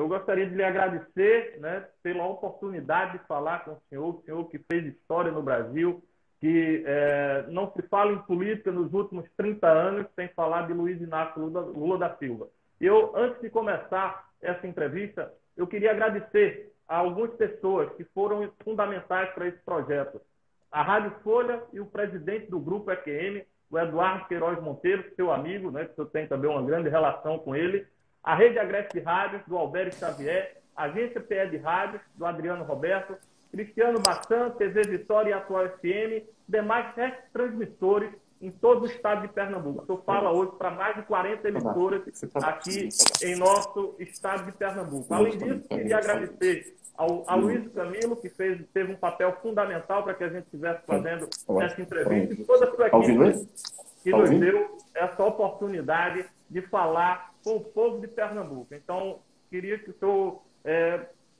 eu gostaria de lhe agradecer, né, pela oportunidade de falar com o senhor que fez história no Brasil, que não se fala em política nos últimos 30 anos sem falar de Luiz Inácio Lula da Silva. Eu, antes de começar essa entrevista, eu queria agradecer a algumas pessoas que foram fundamentais para esse projeto. A Rádio Folha e o presidente do Grupo EQM, o Eduardo Queiroz Monteiro, seu amigo, né, que eu tenho também uma grande relação com ele, a Rede Agreste Rádios, do Alberto Xavier, a Agência PE de Rádios, do Adriano Roberto, Cristiano Bassan, TV Vitória e Atual FM, demais 7 transmissores em todo o estado de Pernambuco. Eu falo hoje para mais de 40 emissoras aqui em nosso estado de Pernambuco. Além disso, queria agradecer a Luiz Camilo, que teve um papel fundamental para que a gente estivesse fazendo essa entrevista, e toda a sua equipe que nos deu essa oportunidade de falar com o povo de Pernambuco. Então, queria que o senhor,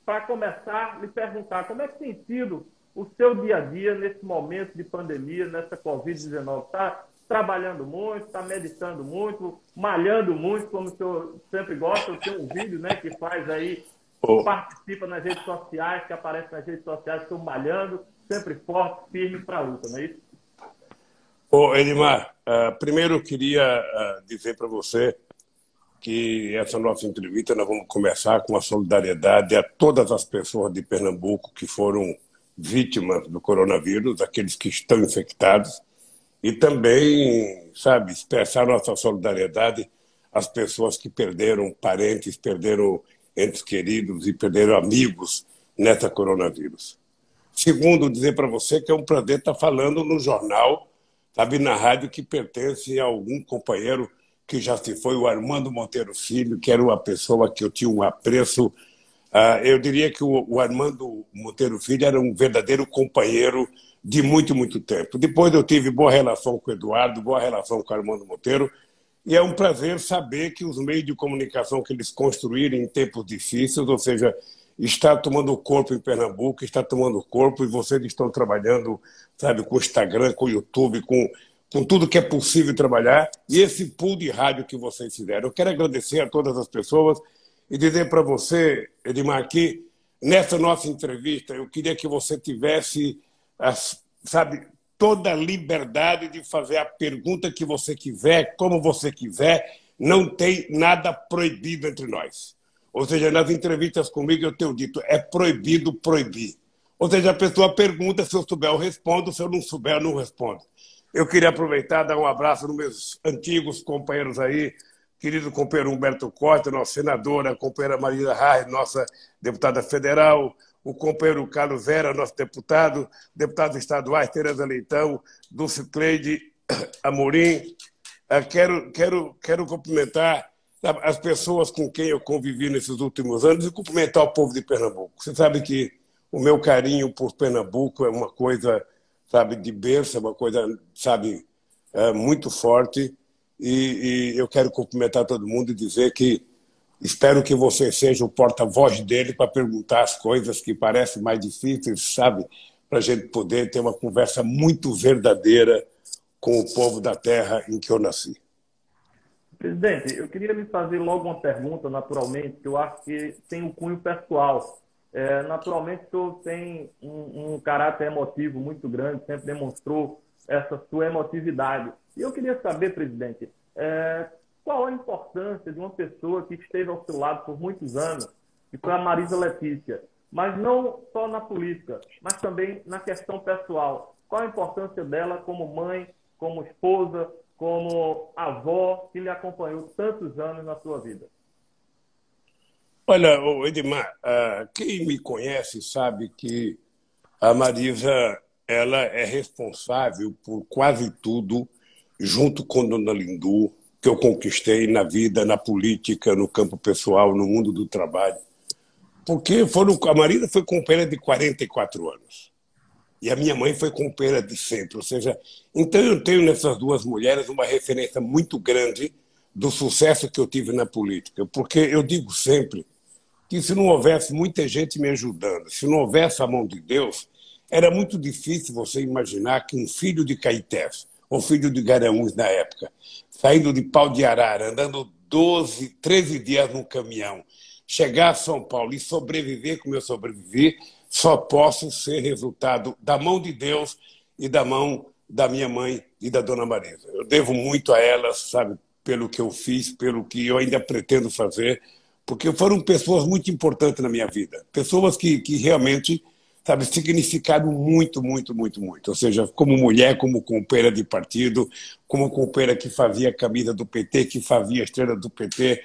para começar, lhe perguntar como é que tem sido o seu dia a dia nesse momento de pandemia, nessa Covid-19. Está trabalhando muito, está meditando muito, malhando muito, como o senhor sempre gosta. Eu tenho um vídeo, né, que faz aí, participa nas redes sociais, que aparece nas redes sociais, estou malhando, sempre forte, firme para a luta, não é isso? Edmar, primeiro eu queria dizer para você que essa nossa entrevista nós vamos começar com a solidariedade a todas as pessoas de Pernambuco que foram vítimas do coronavírus, aqueles que estão infectados, e também, sabe, expressar nossa solidariedade às pessoas que perderam parentes, perderam entes queridos e perderam amigos nessa coronavírus. Segundo, dizer para você que é um prazer estar falando no jornal, sabe, na rádio que pertence a algum companheiro que já se foi, o Armando Monteiro Filho, que era uma pessoa que eu tinha um apreço. Eu diria que o Armando Monteiro Filho era um verdadeiro companheiro de muito, muito tempo. Depois eu tive boa relação com o Eduardo, boa relação com o Armando Monteiro, e é um prazer saber que os meios de comunicação que eles construíram em tempos difíceis, ou seja, está tomando corpo em Pernambuco, está tomando corpo, e vocês estão trabalhando, sabe, com o Instagram, com o YouTube, com tudo que é possível trabalhar, e esse pool de rádio que vocês fizeram. Eu quero agradecer a todas as pessoas e dizer para você, Edmar, que nessa nossa entrevista eu queria que você tivesse, sabe, toda a liberdade de fazer a pergunta que você quiser, como você quiser, não tem nada proibido entre nós. Ou seja, nas entrevistas comigo eu tenho dito, é proibido proibir. Ou seja, a pessoa pergunta, se eu souber eu respondo, se eu não souber eu não respondo. Eu queria aproveitar e dar um abraço nos meus antigos companheiros aí, querido companheiro Humberto Costa, nossa senadora, a companheira Maria Reis, nossa deputada federal, o companheiro Carlos Vera, nosso deputado, deputados estaduais, Tereza Leitão, Dulce Cleide Amorim. Quero cumprimentar as pessoas com quem eu convivi nesses últimos anos e cumprimentar o povo de Pernambuco. Você sabe que o meu carinho por Pernambuco é uma coisa, sabe, de berço, é uma coisa, sabe, muito forte. E eu quero cumprimentar todo mundo e dizer que espero que você seja o porta-voz dele para perguntar as coisas que parecem mais difíceis, sabe, para a gente poder ter uma conversa muito verdadeira com o povo da terra em que eu nasci. Presidente, eu queria lhe fazer logo uma pergunta, naturalmente, que eu acho que tem um cunho pessoal. Naturalmente, o senhor tem um caráter emotivo muito grande, sempre demonstrou essa sua emotividade. E eu queria saber, presidente, qual a importância de uma pessoa que esteve ao seu lado por muitos anos, que foi a Marisa Letícia, mas não só na política, mas também na questão pessoal. Qual a importância dela como mãe, como esposa, como avó, que lhe acompanhou tantos anos na sua vida? Olha, Edmar, quem me conhece sabe que a Marisa ela é responsável por quase tudo, junto com Dona Lindu, que eu conquistei na vida, na política, no campo pessoal, no mundo do trabalho. Porque a Marisa foi companheira de 44 anos. E a minha mãe foi companheira de sempre. Ou seja, então eu tenho nessas duas mulheres uma referência muito grande do sucesso que eu tive na política. Porque eu digo sempre que se não houvesse muita gente me ajudando, se não houvesse a mão de Deus, era muito difícil você imaginar que um filho de Caetés, ou filho de Garanhuns na época, saindo de Pau de Arara, andando 12, 13 dias num caminhão, chegar a São Paulo e sobreviver como eu sobrevivi, só posso ser resultado da mão de Deus e da mão da minha mãe e da dona Marisa. Eu devo muito a elas, sabe, pelo que eu fiz, pelo que eu ainda pretendo fazer, porque foram pessoas muito importantes na minha vida. Pessoas que realmente, sabe, significaram muito, muito, muito, muito. Ou seja, como mulher, como companheira de partido, como companheira que fazia a camisa do PT, que fazia a estrela do PT,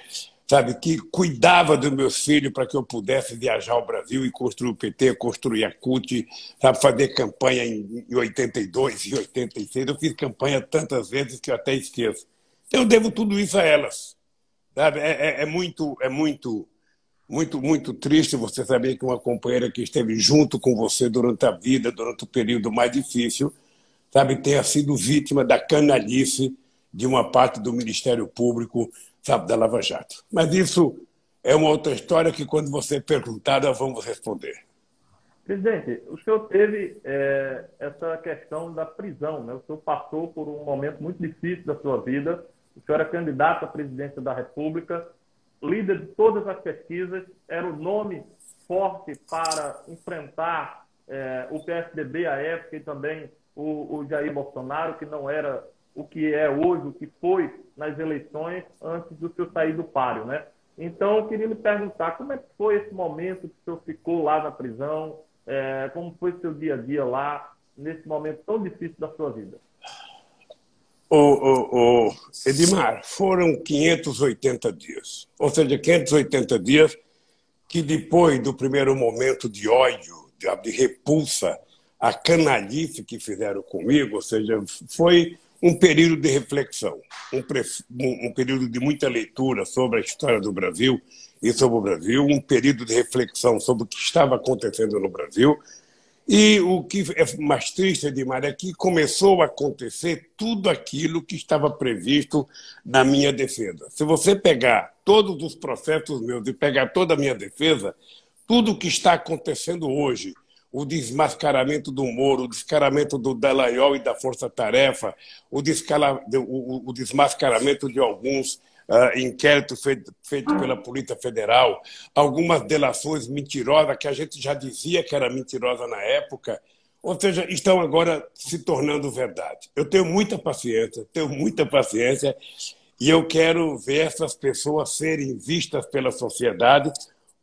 sabe, que cuidava dos meus filhos para que eu pudesse viajar ao Brasil e construir o PT, construir a CUT, sabe, fazer campanha em 82 e 86. Eu fiz campanha tantas vezes que eu até esqueço. Eu devo tudo isso a elas. Sabe? É muito triste você saber que uma companheira que esteve junto com você durante a vida, durante o período mais difícil, sabe, tenha sido vítima da canalice de uma parte do Ministério Público, sabe, da Lava Jato. Mas isso é uma outra história que, quando você perguntar, nós vamos responder. Presidente, o senhor teve essa questão da prisão, né? O senhor passou por um momento muito difícil da sua vida. O senhor era candidato à presidência da República, líder de todas as pesquisas, era o nome forte para enfrentar o PSDB à época e também o Jair Bolsonaro, que não era o que é hoje, o que foi nas eleições antes do senhor sair do páreo, né? Então, eu queria lhe perguntar como é que foi esse momento que o senhor ficou lá na prisão, como foi seu dia a dia lá, nesse momento tão difícil da sua vida? Edmar, foram 580 dias. Ou seja, 580 dias que, depois do primeiro momento de ódio, de repulsa, a canalice que fizeram comigo, ou seja, foi um período de reflexão, um período de muita leitura sobre a história do Brasil e sobre o Brasil, um período de reflexão sobre o que estava acontecendo no Brasil. E o que é mais triste, Edmar, é que começou a acontecer tudo aquilo que estava previsto na minha defesa. Se você pegar todos os processos meus e pegar toda a minha defesa, tudo o que está acontecendo hoje, o desmascaramento do Moro, o desmascaramento do Dallagnol e da Força Tarefa, o desmascaramento de alguns inquéritos feitos pela Polícia Federal, algumas delações mentirosas que a gente já dizia que era mentirosa na época, ou seja, estão agora se tornando verdade. Eu tenho muita paciência, e eu quero ver essas pessoas serem vistas pela sociedade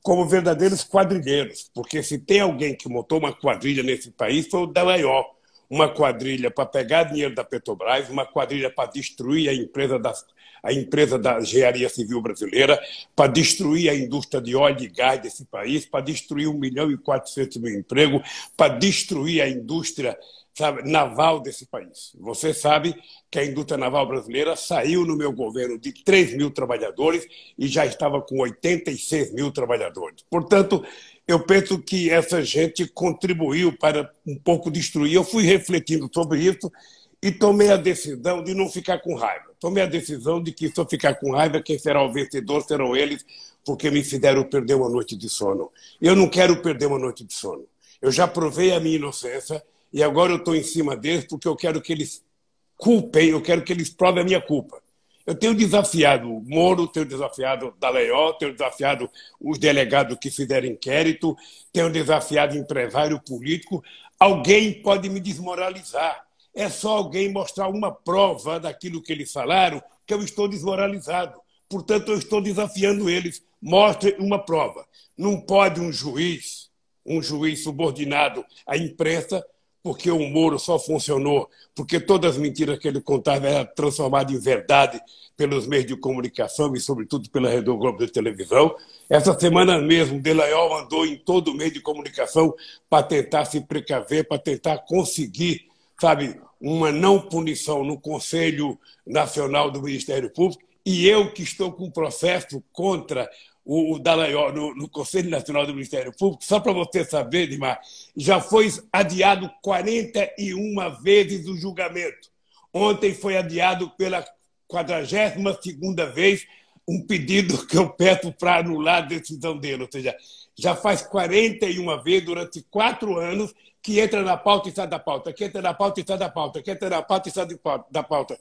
como verdadeiros quadrilheiros, porque se tem alguém que montou uma quadrilha nesse país foi o Dallagnol. Uma quadrilha para pegar dinheiro da Petrobras, uma quadrilha para destruir a empresa da engenharia civil brasileira, para destruir a indústria de óleo e gás desse país, para destruir 1.400.000 empregos, para destruir a indústria, sabe, naval desse país. Você sabe que a indústria naval brasileira saiu no meu governo de 3.000 trabalhadores e já estava com 86.000 trabalhadores. Portanto, eu penso que essa gente contribuiu para um pouco destruir. Eu fui refletindo sobre isso e tomei a decisão de não ficar com raiva. Tomei a decisão de que, se eu ficar com raiva, quem será o vencedor serão eles, porque me fizeram perder uma noite de sono. Eu não quero perder uma noite de sono. Eu já provei a minha inocência e agora eu estou em cima deles porque eu quero que eles culpem, eu quero que eles provem a minha culpa. Eu tenho desafiado o Moro, tenho desafiado o Dallagnol, tenho desafiado os delegados que fizeram inquérito, tenho desafiado empresário político. Alguém pode me desmoralizar. É só alguém mostrar uma prova daquilo que eles falaram que eu estou desmoralizado. Portanto, eu estou desafiando eles. Mostrem uma prova. Não pode um juiz subordinado à imprensa, porque o Moro só funcionou porque todas as mentiras que ele contava eram transformadas em verdade pelos meios de comunicação e, sobretudo, pela Rede Globo de televisão. Essa semana mesmo, o Dallagnol andou em todo o meio de comunicação para tentar se precaver, para tentar conseguir, sabe, uma não punição no Conselho Nacional do Ministério Público, e eu que estou com um processo contra o Dallagnol no Conselho Nacional do Ministério Público, só para você saber, Edmar, já foi adiado 41 vezes o julgamento. Ontem foi adiado pela 42ª vez um pedido que eu peço para anular a decisão dele. Ou seja, já faz 41 vezes durante 4 anos que entra na pauta e sai da pauta, que entra na pauta e sai da pauta, que entra na pauta e sai da pauta.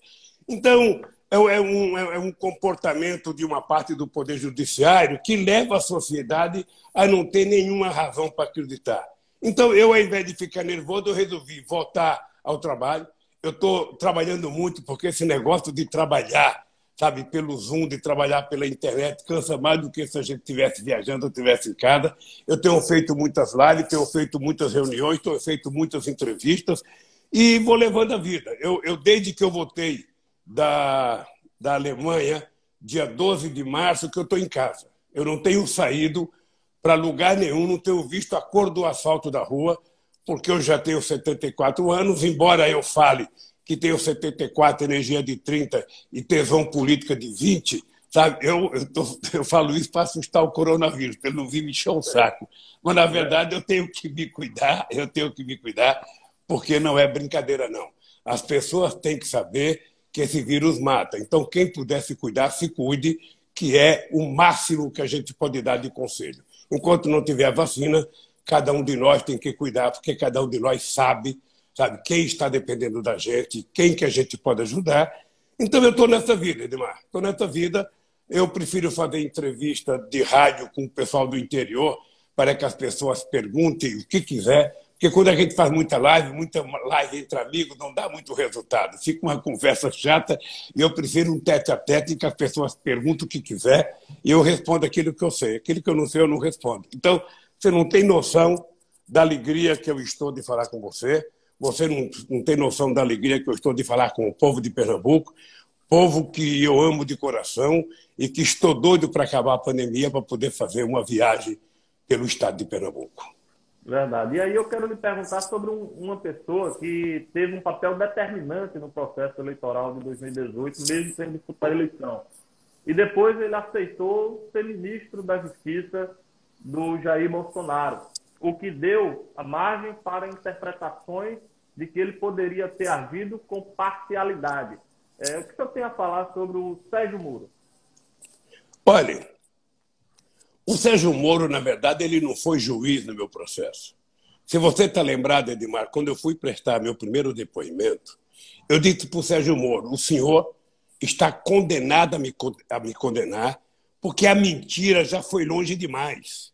Então, é um comportamento de uma parte do Poder Judiciário que leva a sociedade a não ter nenhuma razão para acreditar. Então, eu, ao invés de ficar nervoso, eu resolvi voltar ao trabalho. Eu estou trabalhando muito, porque esse negócio de trabalhar, sabe, pelo Zoom, de trabalhar pela internet, cansa mais do que se a gente estivesse viajando ou estivesse em casa. Eu tenho feito muitas lives, tenho feito muitas reuniões, tenho feito muitas entrevistas e vou levando a vida. Desde que eu voltei da Alemanha, dia 12 de março, que eu estou em casa. Eu não tenho saído para lugar nenhum, não tenho visto a cor do asfalto da rua, porque eu já tenho 74 anos, embora eu fale que tenho 74, energia de 30 e tesão política de 20, sabe? Eu falo isso para assustar o coronavírus, para ele não vir me encher o saco. Mas, na verdade, eu tenho que me cuidar, porque não é brincadeira, não. As pessoas têm que saber que esse vírus mata. Então, quem puder se cuidar, se cuide, que é o máximo que a gente pode dar de conselho. Enquanto não tiver vacina, cada um de nós tem que cuidar, porque cada um de nós sabe quem está dependendo da gente, quem que a gente pode ajudar. Então, eu estou nessa vida, Edmar. Estou nessa vida. Eu prefiro fazer entrevista de rádio com o pessoal do interior para que as pessoas perguntem o que quiser, porque quando a gente faz muita live entre amigos, não dá muito resultado. Fica uma conversa chata e eu prefiro um tete-a-tete em que as pessoas perguntam o que quiser e eu respondo aquilo que eu sei. Aquilo que eu não sei, eu não respondo. Então, você não tem noção da alegria que eu estou de falar com você. Você não tem noção da alegria que eu estou de falar com o povo de Pernambuco, povo que eu amo de coração e que estou doido para acabar a pandemia para poder fazer uma viagem pelo estado de Pernambuco. Verdade. E aí eu quero lhe perguntar sobre uma pessoa que teve um papel determinante no processo eleitoral de 2018, mesmo sem disputar a eleição. E depois ele aceitou ser ministro da Justiça do Jair Bolsonaro, o que deu a margem para interpretações de que ele poderia ter agido com parcialidade. O que o senhor tem a falar sobre o Sérgio Moro? Olha, o Sérgio Moro, na verdade, ele não foi juiz no meu processo. Se você está lembrado, Edmar, quando eu fui prestar meu primeiro depoimento, eu disse para o Sérgio Moro, o senhor está condenado a me condenar porque a mentira já foi longe demais.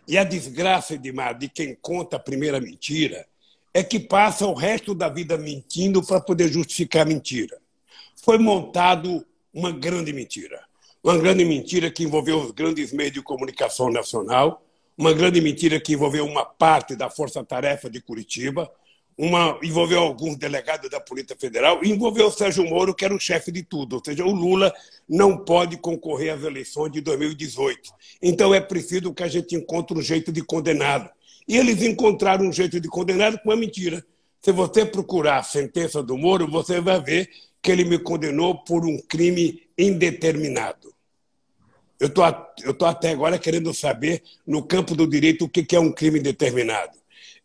E a desgraça, Edmar, de quem conta a primeira mentira é que passa o resto da vida mentindo para poder justificar a mentira. Foi montado uma grande mentira. Uma grande mentira que envolveu os grandes meios de comunicação nacional, uma grande mentira que envolveu uma parte da Força Tarefa de Curitiba, envolveu alguns delegados da Polícia Federal e envolveu o Sérgio Moro, que era o chefe de tudo. Ou seja, o Lula não pode concorrer às eleições de 2018. Então é preciso que a gente encontre um jeito de condená-lo. E eles encontraram um jeito de condená-lo com uma mentira. Se você procurar a sentença do Moro, você vai ver que ele me condenou por um crime indeterminado. Eu estou até agora querendo saber, no campo do direito, o que é um crime indeterminado.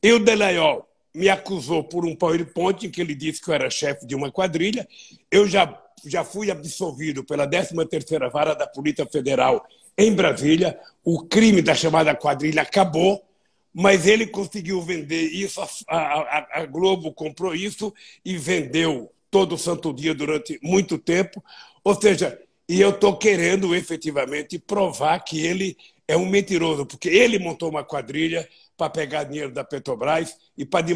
E o Dallagnol me acusou por um PowerPoint em que ele disse que eu era chefe de uma quadrilha. Eu já fui absolvido pela 13ª Vara da Polícia Federal em Brasília. O crime da chamada quadrilha acabou, mas ele conseguiu vender isso. A Globo comprou isso e vendeu todo santo dia durante muito tempo. Ou seja, e eu estou querendo efetivamente provar que ele é um mentiroso, porque ele montou uma quadrilha para pegar dinheiro da Petrobras e para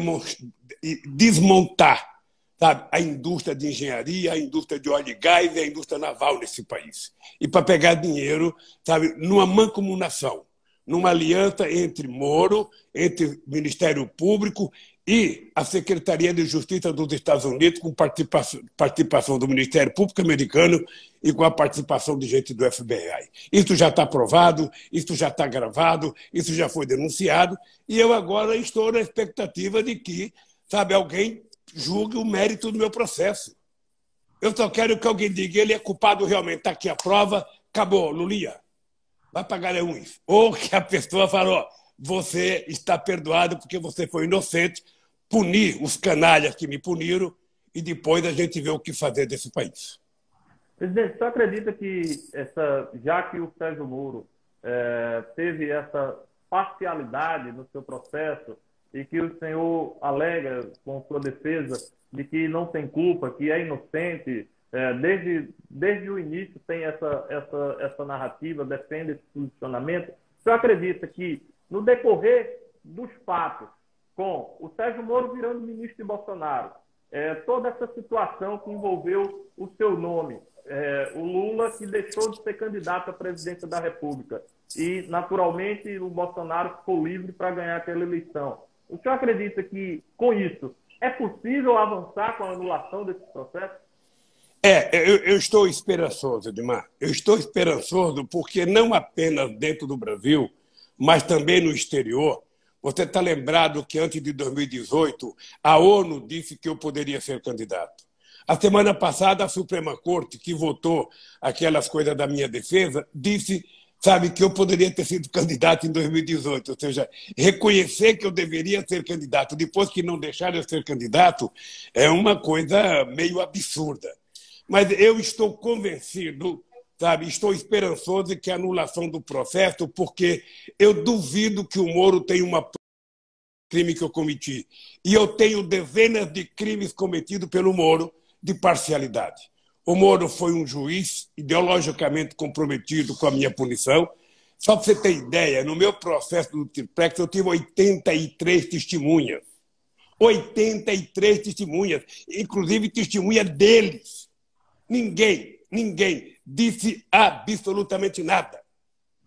desmontar, sabe, a indústria de engenharia, a indústria de óleo e gás e a indústria naval nesse país. E para pegar dinheiro, sabe, numa mancomunação, numa aliança entre Moro, entre Ministério Público e a Secretaria de Justiça dos Estados Unidos, com participação do Ministério Público americano e com a participação de gente do FBI. Isso já está provado, isso já está gravado, isso já foi denunciado, e eu agora estou na expectativa de que, sabe, alguém julgue o mérito do meu processo. Eu só quero que alguém diga, ele é culpado realmente, está aqui a prova, acabou, Lulinha, vai pagar uns. Ou que a pessoa falou, você está perdoado porque você foi inocente, punir os canalhas que me puniram e depois a gente vê o que fazer desse país. Presidente, você acredita que, já que o Sérgio Moro teve essa parcialidade no seu processo e que o senhor alega com sua defesa de que não tem culpa, que é inocente, desde o início tem essa narrativa, defende esse posicionamento. O senhor acredita que, no decorrer dos fatos, com o Sérgio Moro virando ministro de Bolsonaro, toda essa situação que envolveu o seu nome, o Lula que deixou de ser candidato à presidência da República e, naturalmente, o Bolsonaro ficou livre para ganhar aquela eleição. O senhor acredita que, com isso, é possível avançar com a anulação desse processo? Eu estou esperançoso, Edmar. Eu estou esperançoso porque não apenas dentro do Brasil, mas também no exterior. Você está lembrado que antes de 2018, a ONU disse que eu poderia ser candidato. A semana passada, a Suprema Corte, que votou aquelas coisas da minha defesa, disse, sabe, que eu poderia ter sido candidato em 2018. Ou seja, reconhecer que eu deveria ser candidato depois que não deixaram eu ser candidato é uma coisa meio absurda. Mas eu estou convencido, sabe, estou esperançoso de que a anulação do processo, porque eu duvido que o Moro tenha uma crime que eu cometi. E eu tenho dezenas de crimes cometidos pelo Moro de parcialidade. O Moro foi um juiz ideologicamente comprometido com a minha punição. Só para você ter ideia, no meu processo do triplex eu tive 83 testemunhas. 83 testemunhas, inclusive testemunha deles. Ninguém disse absolutamente nada.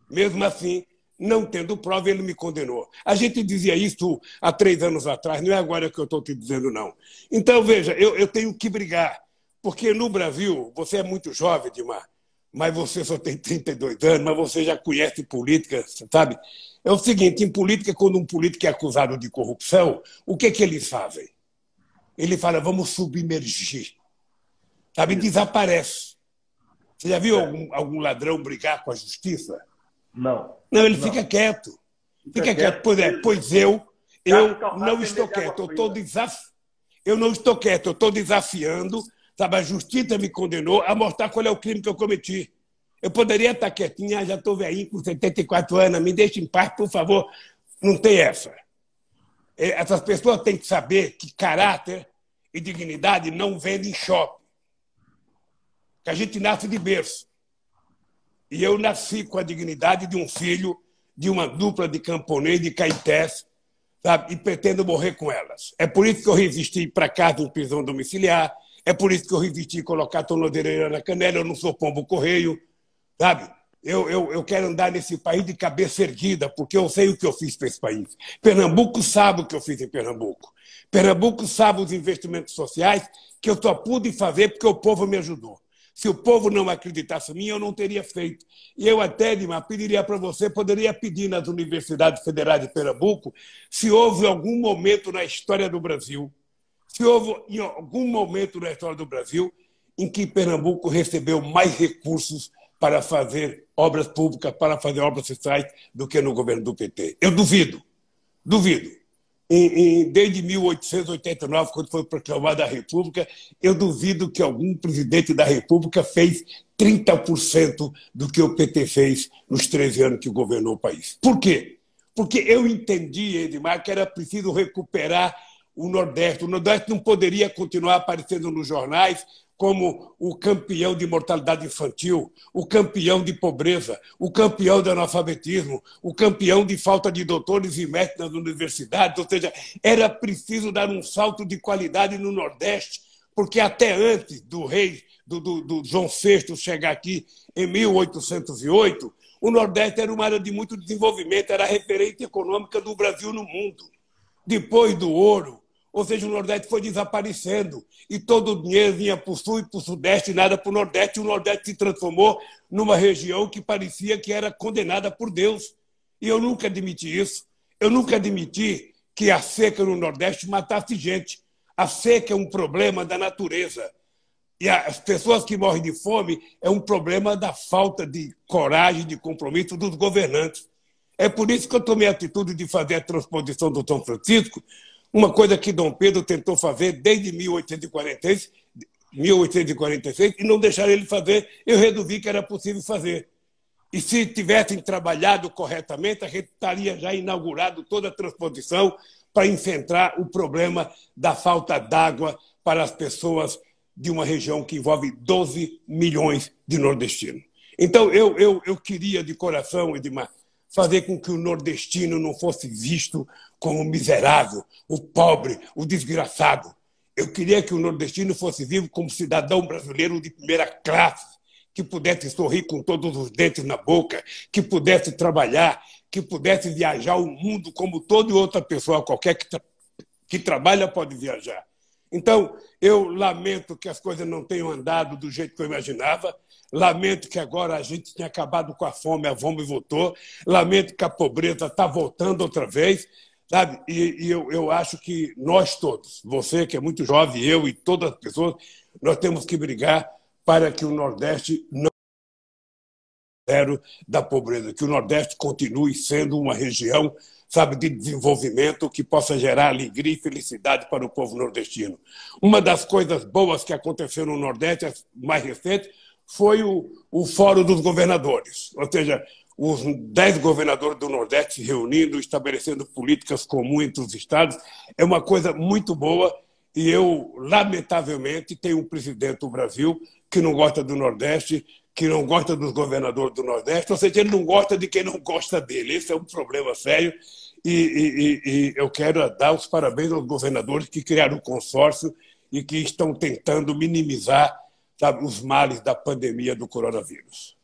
Mesmo assim, não tendo prova, ele me condenou. A gente dizia isso há 3 anos atrás, não é agora que eu estou te dizendo, não. Então, veja, eu tenho que brigar, porque no Brasil, você é muito jovem, Edmar, mas você só tem 32 anos, mas você já conhece política, sabe? É o seguinte, em política, quando um político é acusado de corrupção, o que eles fazem? Ele fala, vamos submergir. Sabe, desaparece. Você já viu algum ladrão brigar com a justiça? Não. Não, ele fica quieto. Fica quieto. Pois eu não estou quieto. Eu não estou quieto. Eu estou desafiando. Sabe, a justiça me condenou a mostrar qual é o crime que eu cometi. Eu poderia estar quietinho, já estou velhinho com 74 anos, me deixe em paz, por favor. Não tem essa. Essas pessoas têm que saber que caráter e dignidade não vendem em shopping. Que a gente nasce de berço. E eu nasci com a dignidade de um filho de uma dupla de camponês, de caetés, sabe? E pretendo morrer com elas. É por isso que eu resisti para casa em prisão domiciliar, é por isso que eu resisti colocar a tornozeleira na canela, eu não sou pombo-correio, sabe? Eu quero andar nesse país de cabeça erguida, porque eu sei o que eu fiz para esse país. Pernambuco sabe o que eu fiz em Pernambuco. Pernambuco sabe os investimentos sociais que eu só pude fazer porque o povo me ajudou. Se o povo não acreditasse em mim, eu não teria feito. E eu até, Edmar, pediria para você, poderia pedir nas universidades federais de Pernambuco, se houve algum momento na história do Brasil, em que Pernambuco recebeu mais recursos para fazer obras públicas, para fazer obras sociais, do que no governo do PT. Eu duvido. Desde 1889, quando foi proclamada a República, eu duvido que algum presidente da República fez 30% do que o PT fez nos 13 anos que governou o país. Por quê? Porque eu entendi, Edmar, que era preciso recuperar o Nordeste. O Nordeste não poderia continuar aparecendo nos jornais como o campeão de mortalidade infantil, o campeão de pobreza, o campeão de analfabetismo, o campeão de falta de doutores e mestres nas universidades. Ou seja, era preciso dar um salto de qualidade no Nordeste, porque até antes do rei, do João VI chegar aqui em 1808, o Nordeste era uma área de muito desenvolvimento, era a referência econômica do Brasil no mundo. Depois do ouro, ou seja, o Nordeste foi desaparecendo e todo o dinheiro vinha para o Sul e para o Sudeste, nada para o Nordeste. E o Nordeste se transformou numa região que parecia que era condenada por Deus. E eu nunca admiti isso. Eu nunca admiti que a seca no Nordeste matasse gente. A seca é um problema da natureza. E as pessoas que morrem de fome é um problema da falta de coragem, de compromisso dos governantes. É por isso que eu tomei a atitude de fazer a transposição do São Francisco, uma coisa que Dom Pedro tentou fazer desde 1846 e não deixaram ele fazer, eu resolvi que era possível fazer. E se tivessem trabalhado corretamente, a gente estaria já inaugurado toda a transposição para enfrentar o problema da falta d'água para as pessoas de uma região que envolve 12 milhões de nordestinos. Então, eu queria, de coração, Edmar, fazer com que o nordestino não fosse visto como miserável, o pobre, o desgraçado. Eu queria que o nordestino fosse visto como cidadão brasileiro de primeira classe, que pudesse sorrir com todos os dentes na boca, que pudesse trabalhar, que pudesse viajar o mundo como toda outra pessoa qualquer que trabalha pode viajar. Então, eu lamento que as coisas não tenham andado do jeito que eu imaginava, lamento que agora a gente tinha acabado com a fome voltou, lamento que a pobreza está voltando outra vez, sabe? E eu acho que nós todos, você que é muito jovem, eu e todas as pessoas, nós temos que brigar para que o Nordeste não zero da pobreza, que o Nordeste continue sendo uma região, sabe, de desenvolvimento que possa gerar alegria e felicidade para o povo nordestino. Uma das coisas boas que aconteceu no Nordeste, mais recente, foi o Fórum dos Governadores, ou seja, os 10 governadores do Nordeste se reunindo, estabelecendo políticas comuns entre os estados. É uma coisa muito boa e eu, lamentavelmente, tenho um presidente do Brasil que não gosta do Nordeste, que não gosta dos governadores do Nordeste, ou seja, ele não gosta de quem não gosta dele. Esse é um problema sério e eu quero dar os parabéns aos governadores que criaram um consórcio e que estão tentando minimizar, sabe, os males da pandemia do coronavírus.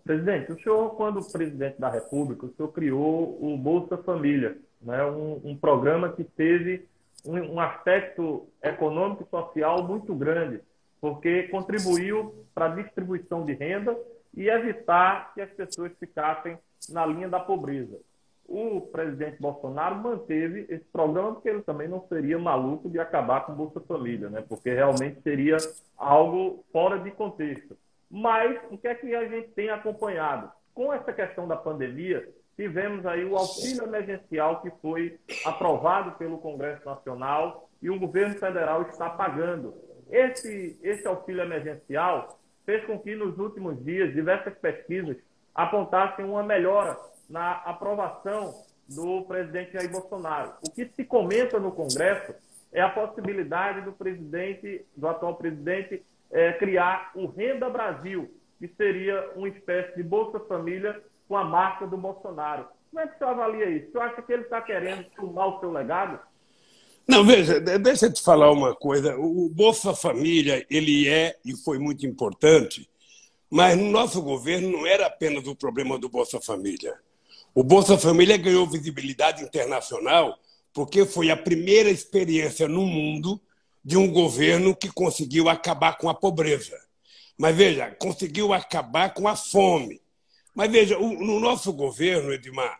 Presidente, o senhor, quando presidente da República, o senhor criou o Bolsa Família, né? um programa que teve um aspecto econômico e social muito grande, porque contribuiu para a distribuição de renda e evitar que as pessoas ficassem na linha da pobreza. O presidente Bolsonaro manteve esse programa porque ele também não seria maluco de acabar com o Bolsa Família, né? Porque realmente seria algo fora de contexto. Mas o que é que a gente tem acompanhado? Com essa questão da pandemia, tivemos aí o auxílio emergencial que foi aprovado pelo Congresso Nacional e o governo federal está pagando. Esse auxílio emergencial fez com que, nos últimos dias, diversas pesquisas apontassem uma melhora na aprovação do presidente Jair Bolsonaro. O que se comenta no Congresso é a possibilidade do atual presidente, criar o Renda Brasil, que seria uma espécie de Bolsa Família com a marca do Bolsonaro. Como é que o senhor avalia isso? O senhor acha que ele está querendo tomar o seu legado? Não, veja, deixa eu te falar uma coisa. O Bolsa Família, ele é e foi muito importante, mas no nosso governo não era apenas o problema do Bolsa Família. O Bolsa Família ganhou visibilidade internacional porque foi a primeira experiência no mundo de um governo que conseguiu acabar com a pobreza. Mas, veja, conseguiu acabar com a fome. Mas, veja, no nosso governo, Edmar,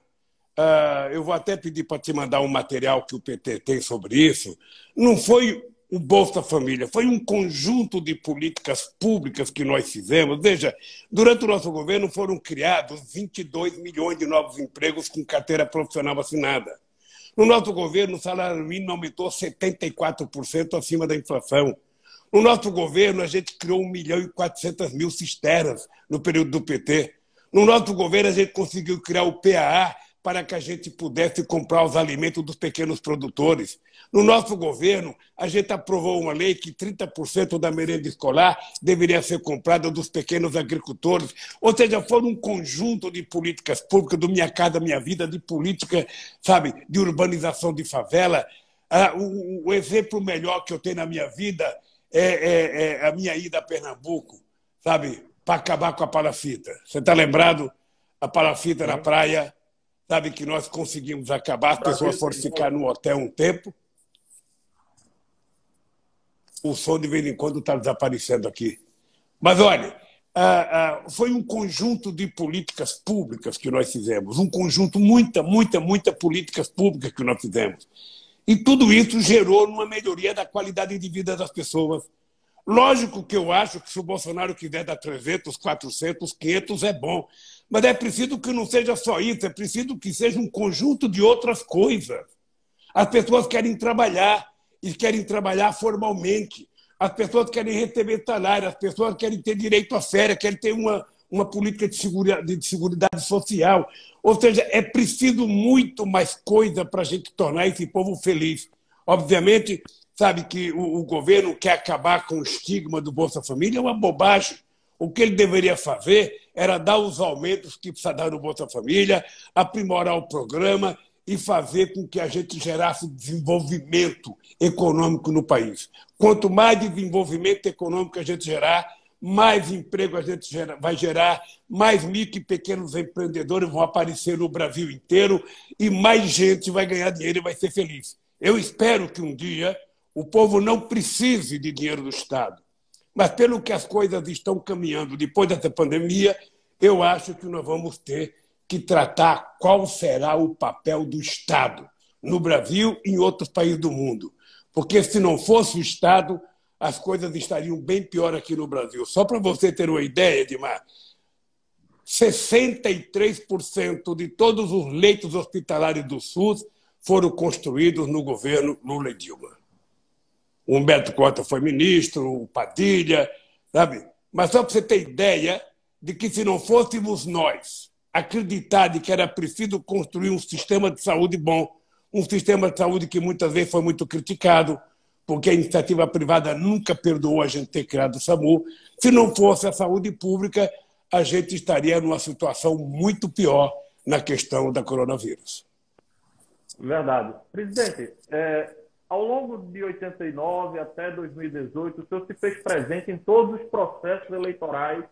eu vou até pedir para te mandar um material que o PT tem sobre isso, não foi o Bolsa Família, foi um conjunto de políticas públicas que nós fizemos. Veja, durante o nosso governo foram criados 22 milhões de novos empregos com carteira profissional assinada. No nosso governo, o salário mínimo aumentou 74% acima da inflação. No nosso governo, a gente criou 1.400.000 cisternas no período do PT. No nosso governo, a gente conseguiu criar o PAA para que a gente pudesse comprar os alimentos dos pequenos produtores. No nosso governo, a gente aprovou uma lei que 30% da merenda escolar deveria ser comprada dos pequenos agricultores. Ou seja, foi um conjunto de políticas públicas, do Minha Casa Minha Vida, de política, sabe, de urbanização de favela. O exemplo melhor que eu tenho na minha vida é a minha ida a Pernambuco, sabe, para acabar com a palafita. Você está lembrado? A palafita na praia, sabe, que nós conseguimos acabar, as pessoas foram ficar no hotel um tempo. O som de vez em quando está desaparecendo aqui. Mas, olha, foi um conjunto de políticas públicas que nós fizemos, um conjunto, muita políticas públicas que nós fizemos. E tudo isso gerou uma melhoria da qualidade de vida das pessoas. Lógico que eu acho que se o Bolsonaro quiser dar 300, 400, 500 é bom, mas é preciso que não seja só isso, é preciso que seja um conjunto de outras coisas. As pessoas querem trabalhar e querem trabalhar formalmente. As pessoas querem receber salário, as pessoas querem ter direito à férias, querem ter uma política de seguridade social. Ou seja, é preciso muito mais coisa para a gente tornar esse povo feliz. Obviamente, sabe, que o governo quer acabar com o estigma do Bolsa Família, é uma bobagem. O que ele deveria fazer era dar os aumentos que precisa dar no Bolsa Família, aprimorar o programa e fazer com que a gente gerasse desenvolvimento econômico no país. Quanto mais desenvolvimento econômico a gente gerar, mais emprego a gente vai gerar, mais micro e pequenos empreendedores vão aparecer no Brasil inteiro e mais gente vai ganhar dinheiro e vai ser feliz. Eu espero que um dia o povo não precise de dinheiro do Estado. Mas, pelo que as coisas estão caminhando depois dessa pandemia, eu acho que nós vamos ter que tratar qual será o papel do Estado no Brasil e em outros países do mundo. Porque, se não fosse o Estado, as coisas estariam bem pior aqui no Brasil. Só para você ter uma ideia, Edmar, 63% de todos os leitos hospitalares do SUS foram construídos no governo Lula e Dilma. O Humberto Costa foi ministro, o Padilha, sabe? Mas só para você ter ideia de que, se não fôssemos nós acreditar de que era preciso construir um sistema de saúde bom, um sistema de saúde que muitas vezes foi muito criticado, porque a iniciativa privada nunca perdoou a gente ter criado o SAMU, se não fosse a saúde pública, a gente estaria numa situação muito pior na questão da coronavírus. Verdade. Presidente, ao longo de 89 até 2018, o senhor se fez presente em todos os processos eleitorais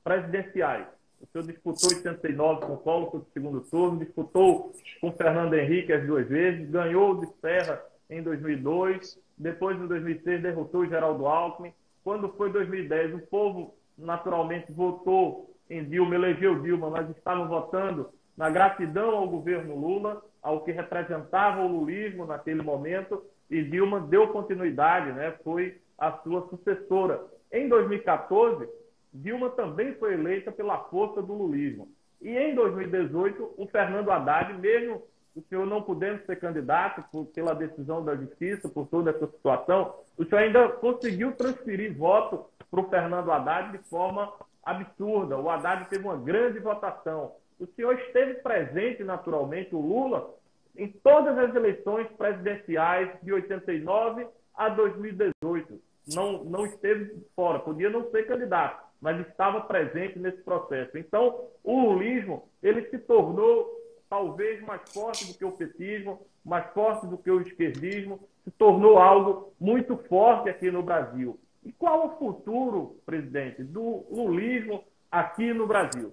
presidenciais. O senhor disputou 89 com o Collor no segundo turno, disputou com Fernando Henrique as duas vezes, ganhou de Serra em 2002, depois em 2006 derrotou o Geraldo Alckmin. Quando foi 2010, o povo naturalmente votou em Dilma, elegeu Dilma, mas estavam votando na gratidão ao governo Lula, ao que representava o lulismo naquele momento, e Dilma deu continuidade, né? Foi a sua sucessora. Em 2014, Dilma também foi eleita pela força do lulismo. E em 2018, o Fernando Haddad, mesmo o senhor não podendo ser candidato pela decisão da Justiça, por toda essa situação, o senhor ainda conseguiu transferir voto para o Fernando Haddad de forma absurda. O Haddad teve uma grande votação. O senhor esteve presente, naturalmente, o Lula, em todas as eleições presidenciais de 89 a 2018. Não esteve fora, podia não ser candidato, mas estava presente nesse processo. Então, o lulismo, ele se tornou talvez mais forte do que o petismo, mais forte do que o esquerdismo, se tornou algo muito forte aqui no Brasil. E qual o futuro, presidente, do lulismo aqui no Brasil?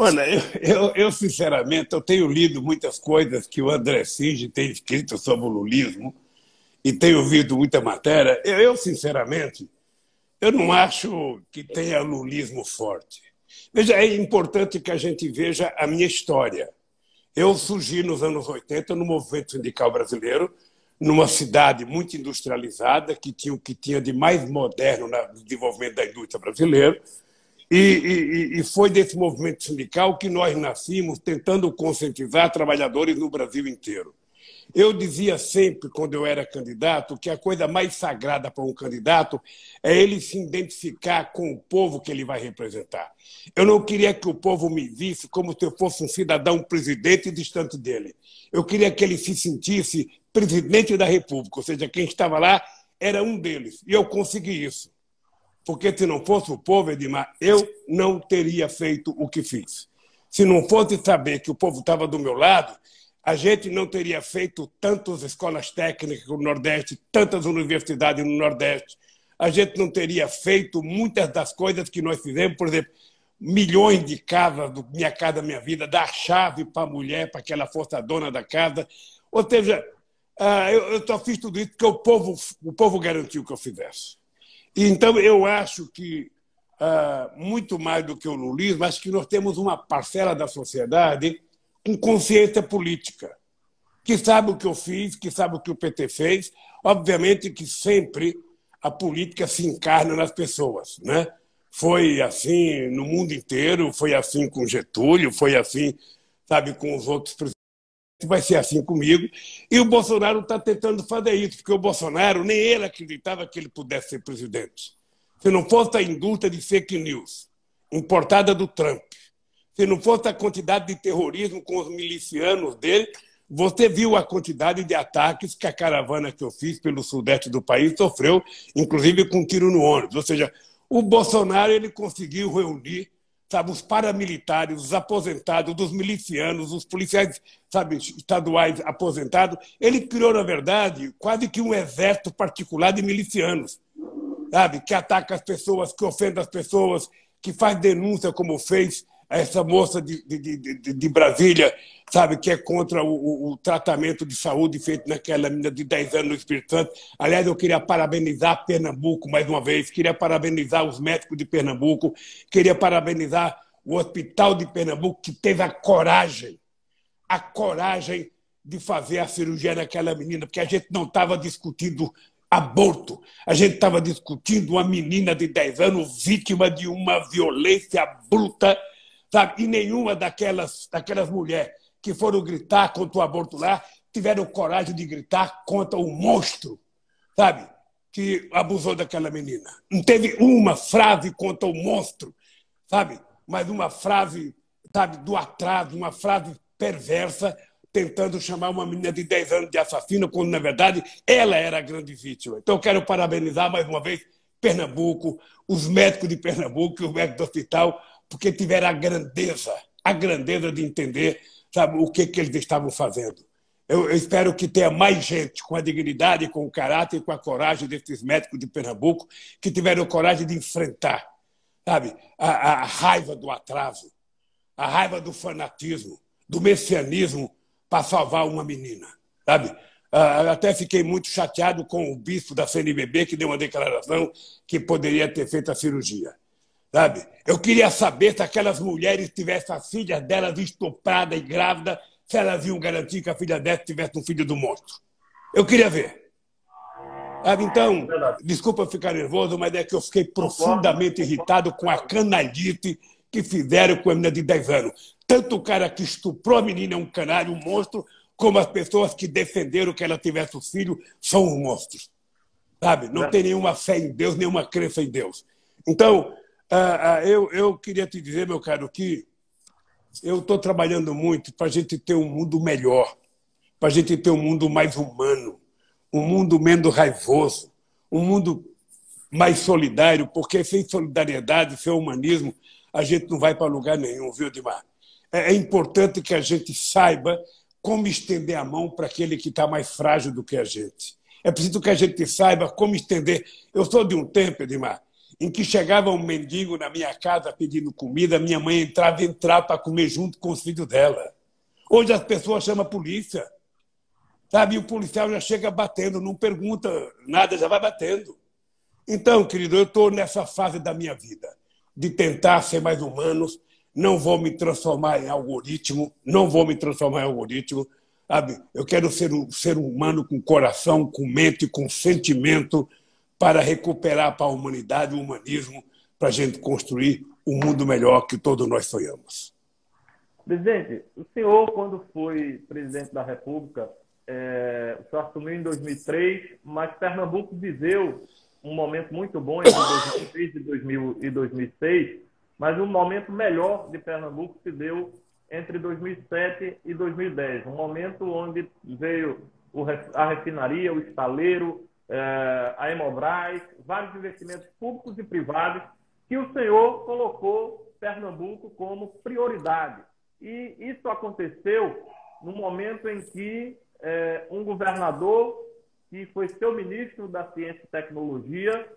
Olha, eu sinceramente, eu tenho lido muitas coisas que o André Singe tem escrito sobre o lulismo e tenho ouvido muita matéria. Eu sinceramente, eu não acho que tenha lulismo forte. Veja, é importante que a gente veja a minha história. Eu surgi nos anos 80 no movimento sindical brasileiro, numa cidade muito industrializada, que tinha o que tinha de mais moderno no desenvolvimento da indústria brasileira. E foi desse movimento sindical que nós nascemos tentando conscientizar trabalhadores no Brasil inteiro. Eu dizia sempre, quando eu era candidato, que a coisa mais sagrada para um candidato é ele se identificar com o povo que ele vai representar. Eu não queria que o povo me visse como se eu fosse um cidadão presidente distante dele. Eu queria que ele se sentisse presidente da República, ou seja, quem estava lá era um deles. E eu consegui isso. Porque se não fosse o povo, Edmar, eu não teria feito o que fiz. Se não fosse saber que o povo estava do meu lado, a gente não teria feito tantas escolas técnicas no Nordeste, tantas universidades no Nordeste. A gente não teria feito muitas das coisas que nós fizemos, por exemplo, milhões de casas, do Minha Casa Minha Vida, dar chave para a mulher, para que ela fosse a dona da casa. Ou seja, eu só fiz tudo isso porque o povo garantiu que eu fizesse. Então, eu acho que, muito mais do que o lulismo, acho que nós temos uma parcela da sociedade com consciência política, que sabe o que eu fiz, que sabe o que o PT fez. Obviamente que sempre a política se encarna nas pessoas, né? Foi assim no mundo inteiro, foi assim com Getúlio, foi assim, sabe, com os outros presidentes. Vai ser assim comigo. E o Bolsonaro está tentando fazer isso, porque o Bolsonaro, nem ele acreditava que ele pudesse ser presidente. Se não fosse a indústria de fake news importada do Trump, se não fosse a quantidade de terrorismo com os milicianos dele, Você viu a quantidade de ataques que a caravana que eu fiz pelo sudeste do país sofreu, inclusive com um tiro no ônibus. Ou seja, o Bolsonaro ele conseguiu reunir, sabe, os paramilitares, os aposentados, os milicianos, os policiais, sabe, estaduais aposentados. Ele criou, na verdade, quase que um exército particular de milicianos, sabe, que ataca as pessoas, que ofende as pessoas, que faz denúncia, como fez essa moça de Brasília, sabe, que é contra o tratamento de saúde feito naquela menina de 10 anos no Espírito Santo. Aliás, eu queria parabenizar Pernambuco mais uma vez, queria parabenizar os médicos de Pernambuco, queria parabenizar o Hospital de Pernambuco, que teve a coragem de fazer a cirurgia naquela menina, porque a gente não estava discutindo aborto, a gente estava discutindo uma menina de 10 anos vítima de uma violência bruta, sabe? E nenhuma daquelas mulheres que foram gritar contra o aborto lá tiveram coragem de gritar contra o monstro, sabe, que abusou daquela menina. Não teve uma frase contra o monstro, sabe, mas uma frase, sabe, do atraso, uma frase perversa, tentando chamar uma menina de 10 anos de assassina, quando, na verdade, ela era a grande vítima. Então, eu quero parabenizar mais uma vez Pernambuco, os médicos de Pernambuco e os médicos do hospital, porque tiveram a grandeza de entender, sabe, o que eles estavam fazendo. Eu espero que tenha mais gente com a dignidade, com o caráter e com a coragem desses médicos de Pernambuco que tiveram coragem de enfrentar, sabe, a raiva do atraso, a raiva do fanatismo, do messianismo para salvar uma menina, sabe? Até fiquei muito chateado com o bispo da CNBB, que deu uma declaração que poderia ter feito a cirurgia. Sabe? Eu queria saber se aquelas mulheres tivessem as filhas delas estupradas e grávidas, se elas iam garantir que a filha delas tivesse um filho do monstro. Eu queria ver. Sabe? Então, desculpa ficar nervoso, mas é que eu fiquei profundamente irritado com a canalhite que fizeram com a menina de 10 anos. Tanto o cara que estuprou a menina é um canalha, um monstro, como as pessoas que defenderam que ela tivesse os filhos são os monstros. Sabe? Não tem nenhuma fé em Deus, nenhuma crença em Deus. Então, eu queria te dizer, meu caro, que eu estou trabalhando muito para a gente ter um mundo melhor, para a gente ter um mundo mais humano, um mundo menos raivoso, um mundo mais solidário, porque sem solidariedade, sem humanismo, a gente não vai para lugar nenhum, viu, Edmar? É importante que a gente saiba como estender a mão para aquele que está mais frágil do que a gente. É preciso que a gente saiba como estender. Eu sou de um tempo, Edmar, em que chegava um mendigo na minha casa pedindo comida, minha mãe entrava para comer junto com os filhos dela. Hoje as pessoas chamam a polícia, sabe? E o policial já chega batendo, não pergunta nada, já vai batendo. Então, querido, eu estou nessa fase da minha vida, de tentar ser mais humanos. Não vou me transformar em algoritmo, sabe? Eu quero ser um ser humano com coração, com mente, com sentimento, para recuperar para a humanidade o humanismo, para a gente construir um mundo melhor que todos nós sonhamos. Presidente, o senhor, quando foi presidente da República, o senhor assumiu em 2003, mas Pernambuco viveu um momento muito bom entre 2003 e 2006, mas um momento melhor de Pernambuco se deu entre 2007 e 2010, um momento onde veio a refinaria, o estaleiro, a Hemobras, vários investimentos públicos e privados, que o senhor colocou Pernambuco como prioridade. E isso aconteceu no momento em que um governador, que foi seu ministro da Ciência e Tecnologia,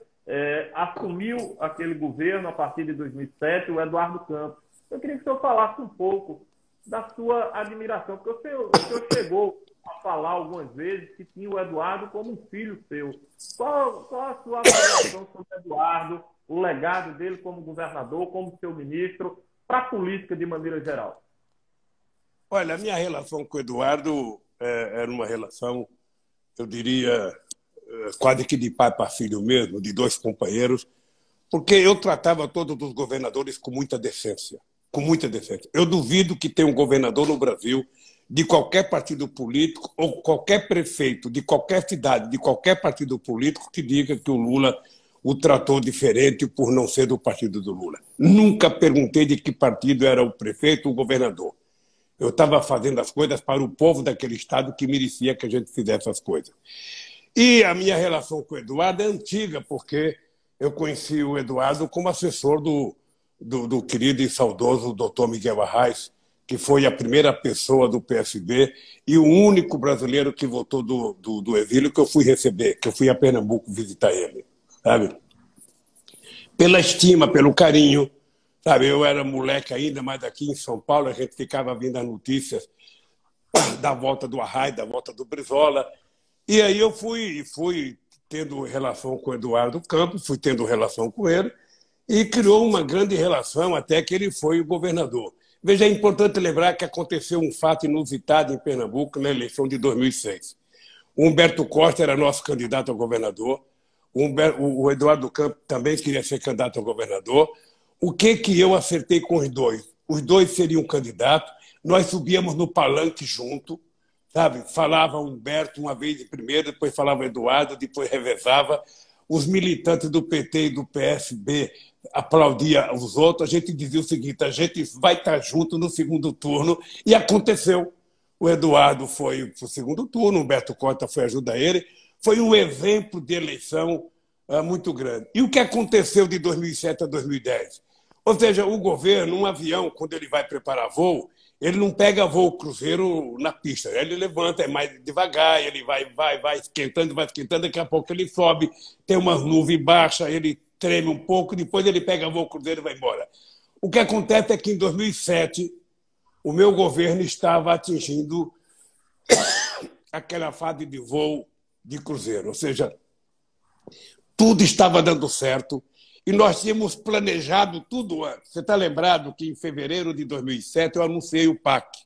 assumiu aquele governo a partir de 2007, o Eduardo Campos. Eu queria que o senhor falasse um pouco da sua admiração, porque o senhor chegou a falar algumas vezes que tinha o Eduardo como um filho seu. Qual a sua avaliação sobre o Eduardo, o legado dele como governador, como seu ministro, para a política de maneira geral? Olha, a minha relação com o Eduardo era uma relação, eu diria, quase que de pai para filho mesmo, de dois companheiros, porque eu tratava todos os governadores com muita decência. Com muita decência. Eu duvido que tenha um governador no Brasil, de qualquer partido político, ou qualquer prefeito de qualquer cidade, de qualquer partido político, que diga que o Lula o tratou diferente por não ser do partido do Lula. Nunca perguntei de que partido era o prefeito ou o governador. Eu estava fazendo as coisas para o povo daquele estado que merecia que a gente fizesse as coisas. E a minha relação com o Eduardo é antiga, porque eu conheci o Eduardo como assessor do querido e saudoso doutor Miguel Arraes, que foi a primeira pessoa do PSB e o único brasileiro que voltou do exílio que eu fui receber, que eu fui a Pernambuco visitar ele, sabe? Pela estima, pelo carinho, sabe? Eu era moleque ainda, mas aqui em São Paulo a gente ficava vendo as notícias da volta do Arraes, da volta do Brizola, e aí eu fui tendo relação com o Eduardo Campos, fui tendo relação com ele, e criou uma grande relação até que ele foi o governador. Veja, é importante lembrar que aconteceu um fato inusitado em Pernambuco na eleição de 2006. O Humberto Costa era nosso candidato a governador, o Eduardo Campos também queria ser candidato a governador. O que eu acertei com os dois? Os dois seriam candidatos, nós subíamos no palanque junto, sabe? Falava o Humberto uma vez de primeiro, depois falava o Eduardo, depois revezava. Os militantes do PT e do PSB aplaudiam os outros. A gente dizia o seguinte: a gente vai estar junto no segundo turno. E aconteceu. O Eduardo foi para o segundo turno, o Humberto Costa foi ajudar ele. Foi um exemplo de eleição muito grande. E o que aconteceu de 2007 a 2010? Ou seja, o governo, um avião, quando ele vai preparar voo, ele não pega voo cruzeiro na pista. Ele levanta, é mais devagar, ele vai esquentando, daqui a pouco ele sobe, tem umas nuvens baixas, ele treme um pouco, depois ele pega voo cruzeiro e vai embora. O que acontece é que em 2007 o meu governo estava atingindo aquela fase de voo de cruzeiro, ou seja, tudo estava dando certo e nós tínhamos planejado tudo antes. Você está lembrado que em fevereiro de 2007 eu anunciei o PAC.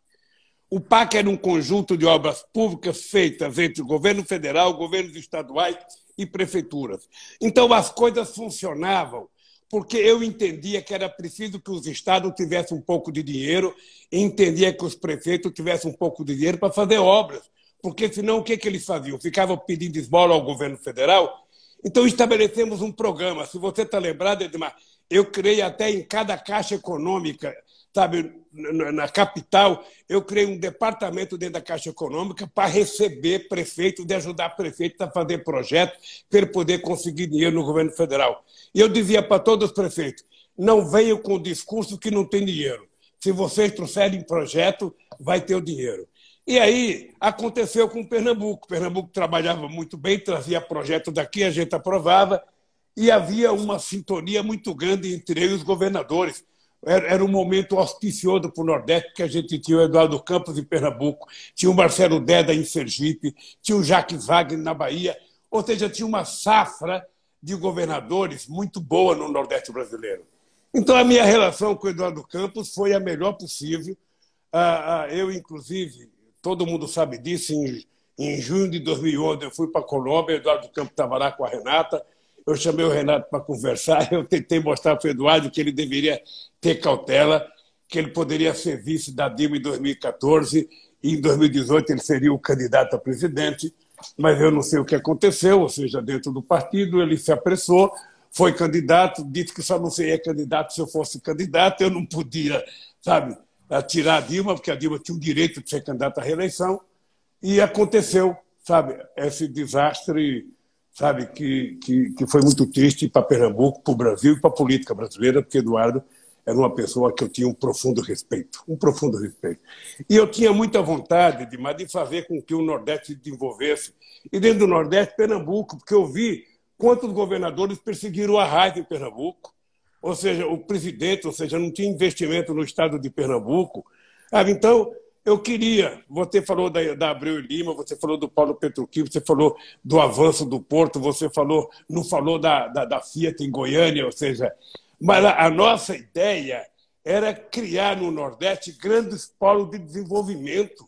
O PAC era um conjunto de obras públicas feitas entre o governo federal, governos estaduais e prefeituras. Então as coisas funcionavam porque eu entendia que era preciso que os estados tivessem um pouco de dinheiro e entendia que os prefeitos tivessem um pouco de dinheiro para fazer obras. Porque senão o que eles faziam? Ficavam pedindo esmola ao governo federal. Então estabelecemos um programa. Se você está lembrado, Edmar, eu criei até em cada caixa econômica, sabe, na capital, eu criei um departamento dentro da Caixa Econômica para receber prefeitos, de ajudar prefeitos a fazer projetos para ele poder conseguir dinheiro no governo federal. E eu dizia para todos os prefeitos: não venham com o discurso que não tem dinheiro. Se vocês trouxerem projeto, vai ter o dinheiro. E aí aconteceu com Pernambuco. Pernambuco trabalhava muito bem, trazia projeto daqui, a gente aprovava, e havia uma sintonia muito grande entre eu e os governadores. Era um momento auspicioso para o Nordeste, porque a gente tinha o Eduardo Campos em Pernambuco, tinha o Marcelo Deda em Sergipe, tinha o Jacques Wagner na Bahia, ou seja, tinha uma safra de governadores muito boa no Nordeste brasileiro. Então, a minha relação com o Eduardo Campos foi a melhor possível. Eu, inclusive, todo mundo sabe disso, em junho de 2011 eu fui para a Colômbia, o Eduardo Campos estava lá com a Renata, eu chamei o Renato para conversar, eu tentei mostrar para o Eduardo que ele deveria ter cautela, que ele poderia ser vice da Dilma em 2014 e em 2018 ele seria o candidato a presidente, mas eu não sei o que aconteceu, ou seja, dentro do partido ele se apressou, foi candidato, disse que só não seria candidato se eu fosse candidato, eu não podia, sabe, tirar a Dilma, porque a Dilma tinha o direito de ser candidata à reeleição, e aconteceu, sabe, esse desastre, sabe, que foi muito triste para Pernambuco, para o Brasil e para a política brasileira, porque Eduardo era uma pessoa que eu tinha um profundo respeito. E eu tinha muita vontade de fazer com que o Nordeste se desenvolvesse. E dentro do Nordeste, Pernambuco, porque eu vi quantos governadores perseguiram o Arraes em Pernambuco. Ou seja, o presidente, ou seja, não tinha investimento no estado de Pernambuco. Então, eu queria, você falou da Abreu e Lima, você falou do Paulo Petroquim, você falou do avanço do Porto, você não falou da Fiat em Goiânia, ou seja, mas a nossa ideia era criar no Nordeste grandes polos de desenvolvimento,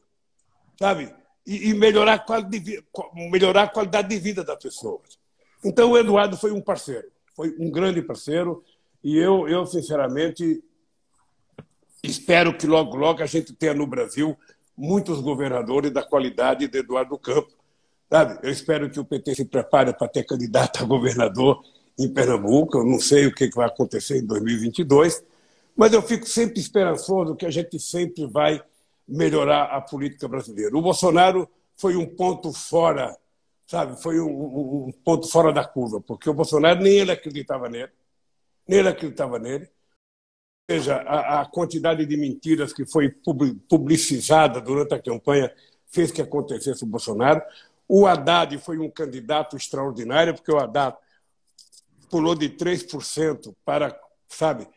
sabe? E melhorar a qualidade de vida das pessoas. Então, o Eduardo foi um parceiro, foi um grande parceiro, e eu sinceramente, espero que logo, logo a gente tenha no Brasil muitos governadores da qualidade de Eduardo Campos. Sabe? Eu espero que o PT se prepare para ter candidato a governador em Pernambuco. Eu não sei o que vai acontecer em 2022, mas eu fico sempre esperançoso que a gente sempre vai melhorar a política brasileira. O Bolsonaro foi um ponto fora, sabe? Foi um ponto fora da curva, porque o Bolsonaro nem ele acreditava nele, nem ele acreditava nele. Ou seja, a quantidade de mentiras que foi publicizada durante a campanha fez que acontecesse o Bolsonaro. O Haddad foi um candidato extraordinário, porque o Haddad pulou de 3% para, sabe,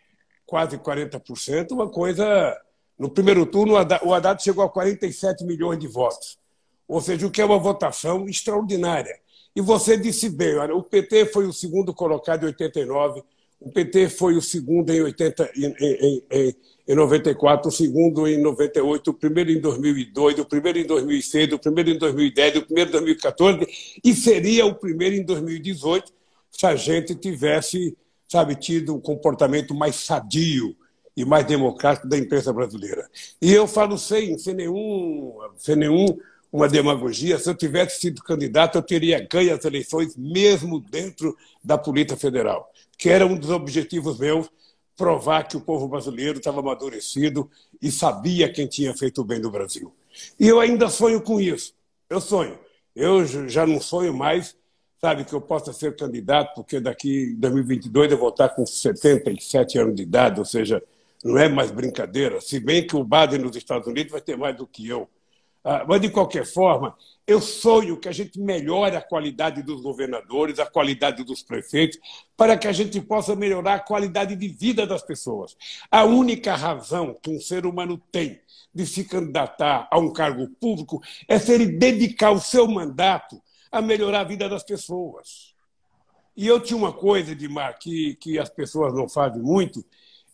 quase 40%, uma coisa... No primeiro turno, o Haddad chegou a 47 milhões de votos. Ou seja, o que é uma votação extraordinária. E você disse bem, olha, o PT foi o segundo colocado em 89, o PT foi o segundo em 94, o segundo em 98, o primeiro em 2002, o primeiro em 2006, o primeiro em 2010, o primeiro em 2014, e seria o primeiro em 2018 se a gente tivesse, sabe, tido um comportamento mais sadio e mais democrático da imprensa brasileira. E eu falo sem nenhuma demagogia, se eu tivesse sido candidato, eu teria ganho as eleições mesmo dentro da Polícia Federal, que era um dos objetivos meus, provar que o povo brasileiro estava amadurecido e sabia quem tinha feito o bem do Brasil. E eu ainda sonho com isso. Eu sonho. Eu já não sonho mais, sabe, que eu possa ser candidato, porque daqui em 2022 eu vou estar com 77 anos de idade, ou seja, não é mais brincadeira, se bem que o Biden nos Estados Unidos vai ter mais do que eu. Mas, de qualquer forma, eu sonho que a gente melhore a qualidade dos governadores, a qualidade dos prefeitos, para que a gente possa melhorar a qualidade de vida das pessoas. A única razão que um ser humano tem de se candidatar a um cargo público é se ele dedicar o seu mandato a melhorar a vida das pessoas. E eu tinha uma coisa, Edmar, que as pessoas não fazem muito,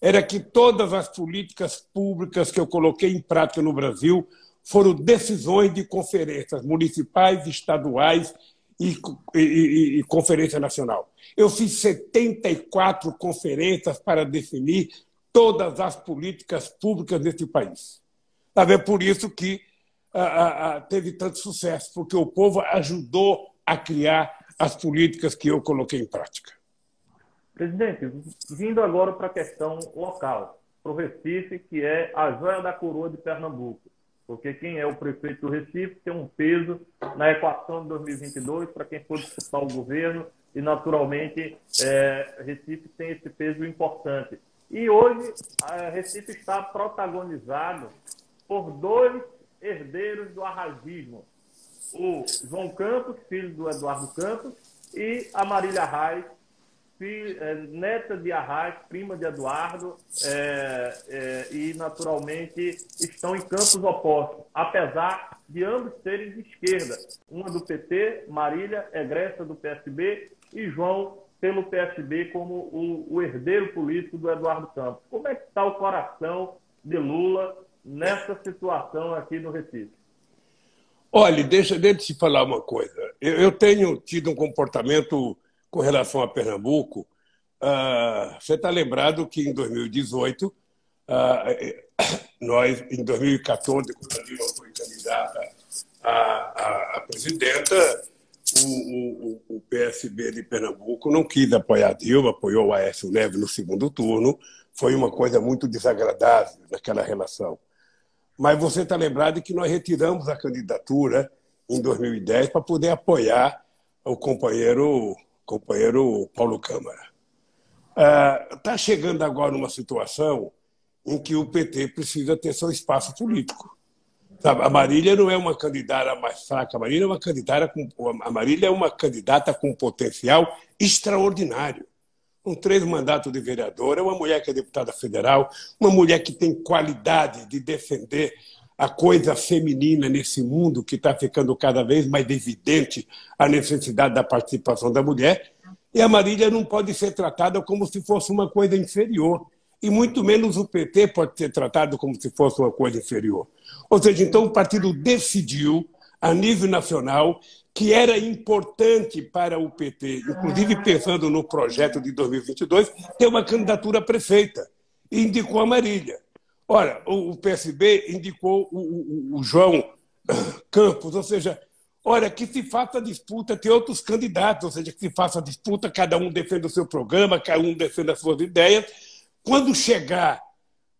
era que todas as políticas públicas que eu coloquei em prática no Brasil foram decisões de conferências municipais, estaduais e Conferência Nacional. Eu fiz 74 conferências para definir todas as políticas públicas desse país. É por isso que teve tanto sucesso, porque o povo ajudou a criar as políticas que eu coloquei em prática. Presidente, vindo agora para a questão local, para o Recife, que é a joia da coroa de Pernambuco, porque quem é o prefeito do Recife tem um peso na equação de 2022 para quem for disputar o governo e, naturalmente, Recife tem esse peso importante. E hoje, Recife está protagonizado por dois herdeiros do arraisismo, o João Campos, filho do Eduardo Campos, e a Marília Reis, neta de Arraes, prima de Eduardo, e naturalmente estão em campos opostos, apesar de ambos serem de esquerda. Uma do PT, Marília, egressa do PSB, e João pelo PSB como o herdeiro político do Eduardo Campos. Como é que está o coração de Lula nessa situação aqui no Recife? Olha, deixa eu te falar uma coisa. Eu tenho tido um comportamento com relação a Pernambuco. Você está lembrado que em 2018, nós, em 2014, quando a Dilma foi candidata a presidenta, o PSB de Pernambuco não quis apoiar a Dilma, apoiou o Aécio Neves no segundo turno. Foi uma coisa muito desagradável naquela relação. Mas você está lembrado que nós retiramos a candidatura em 2010 para poder apoiar o companheiro Paulo Câmara. Está chegando agora uma situação em que o PT precisa ter seu espaço político. Sabe, a Marília não é uma candidata mais fraca, a Marília é uma candidata com potencial extraordinário. Com 3 mandatos de vereadora, é uma mulher que é deputada federal, uma mulher que tem qualidade de defender a coisa feminina nesse mundo que está ficando cada vez mais evidente a necessidade da participação da mulher. E a Marília não pode ser tratada como se fosse uma coisa inferior. E muito menos o PT pode ser tratado como se fosse uma coisa inferior. Ou seja, então o partido decidiu, a nível nacional, que era importante para o PT, inclusive pensando no projeto de 2022, ter uma candidatura a prefeita. E indicou a Marília. Ora, o PSB indicou o João Campos, ou seja, olha, que se faça disputa, tem outros candidatos, ou seja, que se faça disputa, cada um defenda o seu programa, cada um defenda as suas ideias. Quando chegar,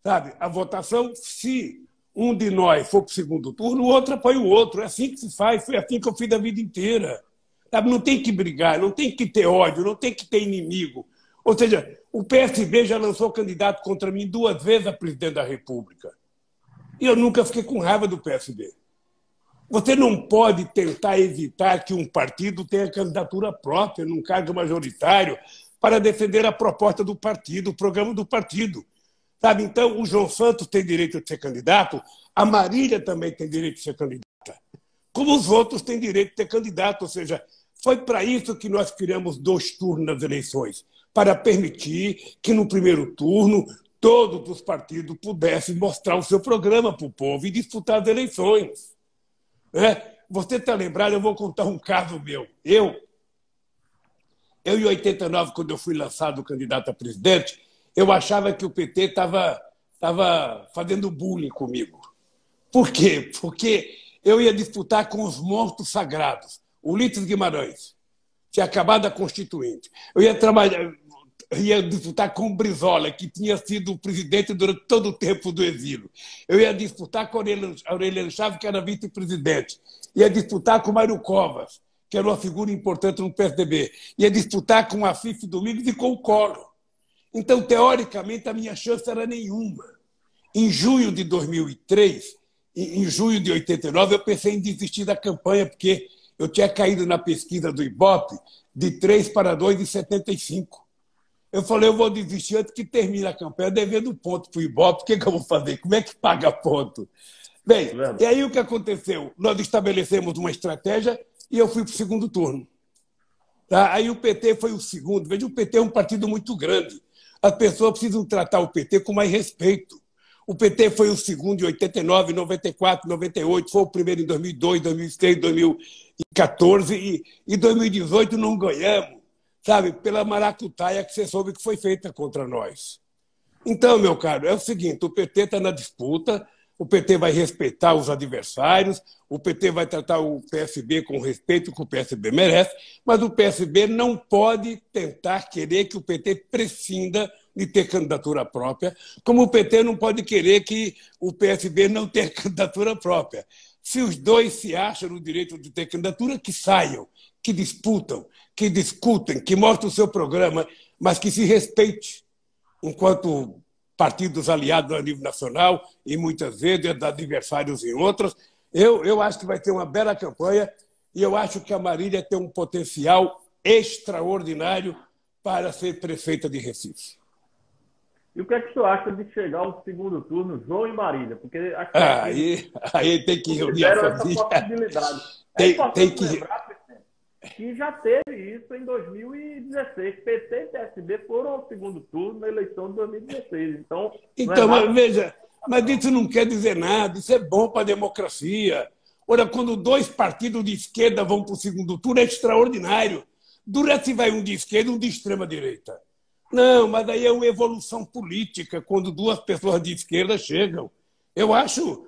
sabe, a votação, se um de nós for para o segundo turno, o outro apoia o outro. É assim que se faz, foi assim que eu fiz a vida inteira. Sabe? Não tem que brigar, não tem que ter ódio, não tem que ter inimigo. Ou seja, o PSB já lançou candidato contra mim 2 vezes a presidente da República. E eu nunca fiquei com raiva do PSB. Você não pode tentar evitar que um partido tenha candidatura própria num cargo majoritário para defender a proposta do partido, o programa do partido. Sabe? Então, o João Santos tem direito de ser candidato, a Marília também tem direito de ser candidata, como os outros têm direito de ser candidato. Ou seja, foi para isso que nós criamos 2 turnos nas eleições, para permitir que, no primeiro turno, todos os partidos pudessem mostrar o seu programa para o povo e disputar as eleições. Você está lembrado? Eu vou contar um caso meu. Eu, em 89, quando eu fui lançado candidato a presidente, eu achava que o PT estava fazendo bullying comigo. Por quê? Porque eu ia disputar com os monstros sagrados. Ulisses Guimarães tinha acabado a Constituinte. Eu ia disputar com o Brizola, que tinha sido presidente durante todo o tempo do exílio. Eu ia disputar com a Aureliano Chaves, que era vice-presidente. Ia disputar com o Mário Covas, que era uma figura importante no PSDB. Ia disputar com o Afif Domingos e com o Collor. Então, teoricamente, a minha chance era nenhuma. Em junho de 2003, em junho de 89, eu pensei em desistir da campanha, porque eu tinha caído na pesquisa do Ibope de 3 para 2 de 75. Eu falei, eu vou desistir antes que termine a campanha, devendo ponto para o Ibope. O que eu vou fazer? Como é que paga ponto? Bem, e aí o que aconteceu? Nós estabelecemos uma estratégia e eu fui para o segundo turno. Tá? Aí o PT foi o segundo. Veja, o PT é um partido muito grande. As pessoas precisam tratar o PT com mais respeito. O PT foi o segundo em 89, 94, 98, foi o primeiro em 2002, 2006, 2014 e em 2018 não ganhamos, sabe, pela maracutaia que você soube que foi feita contra nós. Então, meu caro, é o seguinte, o PT está na disputa, o PT vai respeitar os adversários, o PT vai tratar o PSB com o respeito que o PSB merece, mas o PSB não pode tentar querer que o PT prescinda de ter candidatura própria, como o PT não pode querer que o PSB não tenha candidatura própria. Se os dois se acham no direito de ter candidatura, que saiam, que disputam, que discutem, que mostrem o seu programa, mas que se respeite enquanto partidos aliados a nível nacional e muitas vezes adversários em outras. Eu acho que vai ter uma bela campanha e eu acho que a Marília tem um potencial extraordinário para ser prefeita de Recife. E o que é que o senhor acha de chegar ao segundo turno, João e Marília? Porque acho que aí tem que reunir a família. Essa possibilidade. Tem que lembrar, que já teve isso em 2016. PT e PSB foram ao segundo turno na eleição de 2016. Então, mas veja, mas isso não quer dizer nada, isso é bom para a democracia. Ora, quando 2 partidos de esquerda vão para o segundo turno, é extraordinário. Dura se vai um de esquerda e um de extrema-direita. Não, mas aí é uma evolução política, quando 2 pessoas de esquerda chegam. Eu acho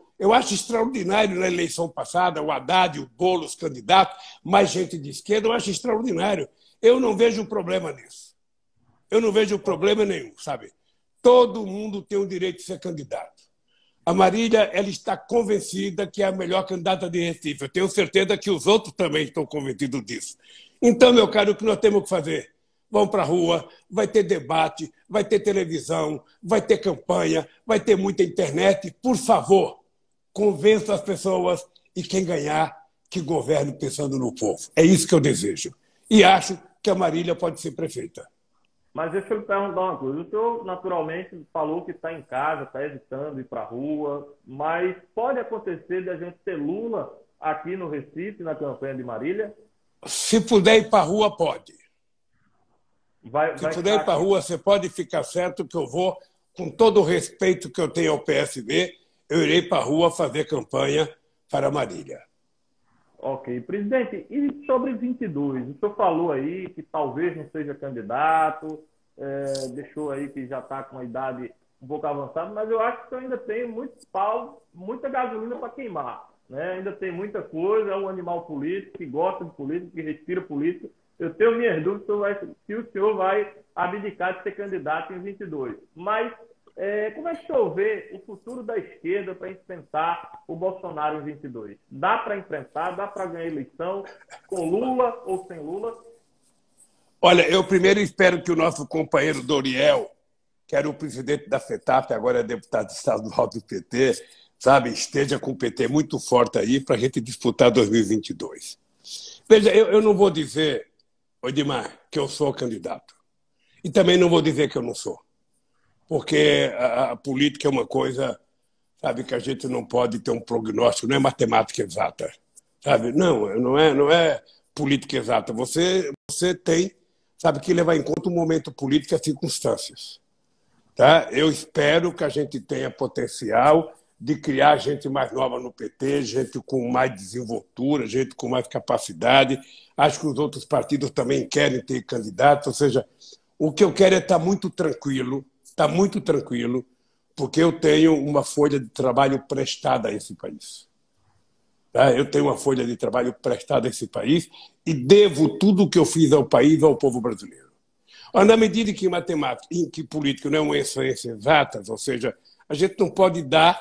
extraordinário na eleição passada, o Haddad, o Boulos, candidato, mais gente de esquerda, eu acho extraordinário. Eu não vejo problema nisso. Eu não vejo problema nenhum, sabe? Todo mundo tem o direito de ser candidato. A Marília, ela está convencida que é a melhor candidata de Recife. Eu tenho certeza que os outros também estão convencidos disso. Então, meu caro, o que nós temos que fazer? Vamos para a rua, vai ter debate, vai ter televisão, vai ter campanha, vai ter muita internet. Por favor, convença as pessoas e quem ganhar, que governe pensando no povo. É isso que eu desejo. E acho que a Marília pode ser prefeita. Mas deixa eu lhe perguntar uma coisa. O senhor, naturalmente, falou que está em casa, está evitando ir para a rua, mas pode acontecer de a gente ter Lula aqui no Recife, na campanha de Marília? Se puder ir para a rua, pode. Se puder ir para a aqui. rua, você pode ficar certo que eu vou, com todo o respeito que eu tenho ao PSB, eu irei para a rua fazer campanha para Marília. Ok. Presidente, e sobre 22? O senhor falou aí que talvez não seja candidato, deixou aí que já está com a idade um pouco avançada, mas eu acho que o senhor ainda tem muito pau, muita gasolina para queimar. Né? Ainda tem muita coisa, é um animal político, que gosta de política, que respira política. Eu tenho minhas dúvidas se o senhor vai abdicar de ser candidato em 22. Mas Como é que o senhor vê o futuro da esquerda para enfrentar o Bolsonaro em 22? Dá para enfrentar? Dá para ganhar eleição com Lula ou sem Lula? Olha, eu primeiro espero que o nosso companheiro Doriel, que era o presidente da FETAP, agora é deputado estadual do PT, sabe, esteja com o PT muito forte aí para a gente disputar 2022. Veja, eu não vou dizer, Edmar, que eu sou candidato. E também não vou dizer que eu não sou. Porque a política é uma coisa, sabe, que a gente não pode ter um prognóstico, não é matemática exata. Sabe? Não é política exata. Você tem, sabe, que levar em conta o momento político e as circunstâncias. Tá? Eu espero que a gente tenha potencial de criar gente mais nova no PT, gente com mais desenvoltura, gente com mais capacidade. Acho que os outros partidos também querem ter candidatos. Ou seja, o que eu quero é estar muito tranquilo, porque eu tenho uma folha de trabalho prestada a esse país. Tá? Eu tenho uma folha de trabalho prestada a esse país e devo tudo o que eu fiz ao país, ao povo brasileiro. Na medida que matemática, em que política não é uma ciência exata, ou seja, a gente não pode dar,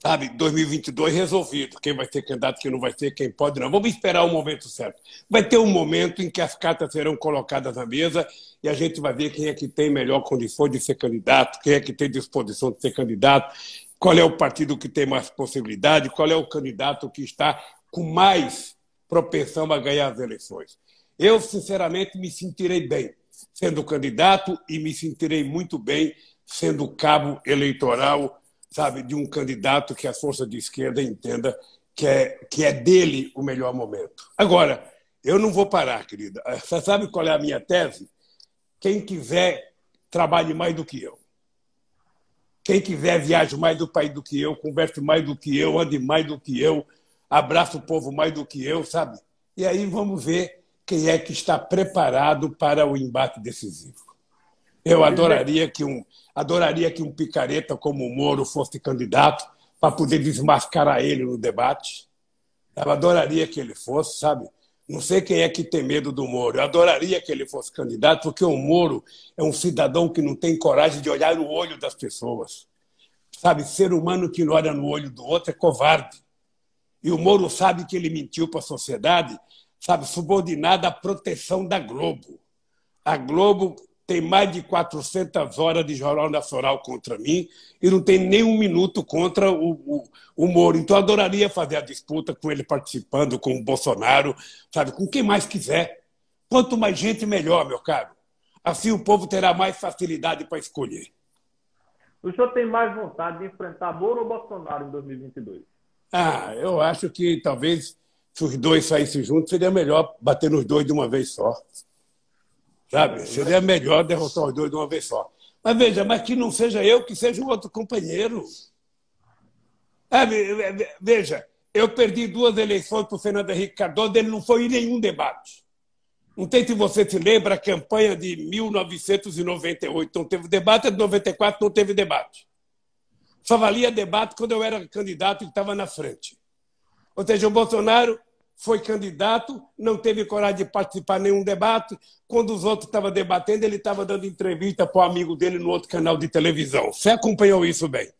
sabe, 2022 resolvido, quem vai ser candidato, quem não vai ser, quem pode não. Vamos esperar o momento certo. Vai ter um momento em que as cartas serão colocadas na mesa e a gente vai ver quem é que tem melhor condições de ser candidato, quem é que tem disposição de ser candidato, qual é o partido que tem mais possibilidade, qual é o candidato que está com mais propensão a ganhar as eleições. Eu, sinceramente, me sentirei bem sendo candidato e me sentirei muito bem sendo cabo eleitoral, sabe, de um candidato que a força de esquerda entenda que é dele o melhor momento. Agora, eu não vou parar, querida. Você sabe qual é a minha tese? Quem quiser, trabalhe mais do que eu. Quem quiser, viaje mais do país do que eu, converse mais do que eu, ande mais do que eu, abraça o povo mais do que eu, sabe? E aí vamos ver quem é que está preparado para o embate decisivo. Eu adoraria que um picareta como o Moro fosse candidato para poder desmascarar ele no debate. Eu adoraria que ele fosse, sabe? Não sei quem é que tem medo do Moro. Eu adoraria que ele fosse candidato, porque o Moro é um cidadão que não tem coragem de olhar no olho das pessoas. Sabe, ser humano que não olha no olho do outro é covarde. E o Moro sabe que ele mentiu para a sociedade, sabe, subordinado à proteção da Globo. A Globo tem mais de 400 horas de Jornal Nacional contra mim e não tem nem um minuto contra o Moro. Então, eu adoraria fazer a disputa com ele participando, com o Bolsonaro, sabe, com quem mais quiser. Quanto mais gente, melhor, meu caro. Assim o povo terá mais facilidade para escolher. O senhor tem mais vontade de enfrentar Moro ou Bolsonaro em 2022? Eu acho que talvez, se os dois saíssem juntos, seria melhor bater nos dois de uma vez só. Sabe? Seria melhor derrotar os dois de uma vez só. Mas veja, mas que não seja eu, que seja um outro companheiro. Veja, eu perdi 2 eleições para o Fernando Henrique Cardoso, ele não foi em nenhum debate. Não sei se você se lembra, a campanha de 1998 não teve debate, a de 94 não teve debate. Só valia debate quando eu era candidato e estava na frente. Ou seja, o Bolsonaro foi candidato, não teve coragem de participar em nenhum debate. Quando os outros estavam debatendo, ele estava dando entrevista para o amigo dele no outro canal de televisão. Você acompanhou isso bem?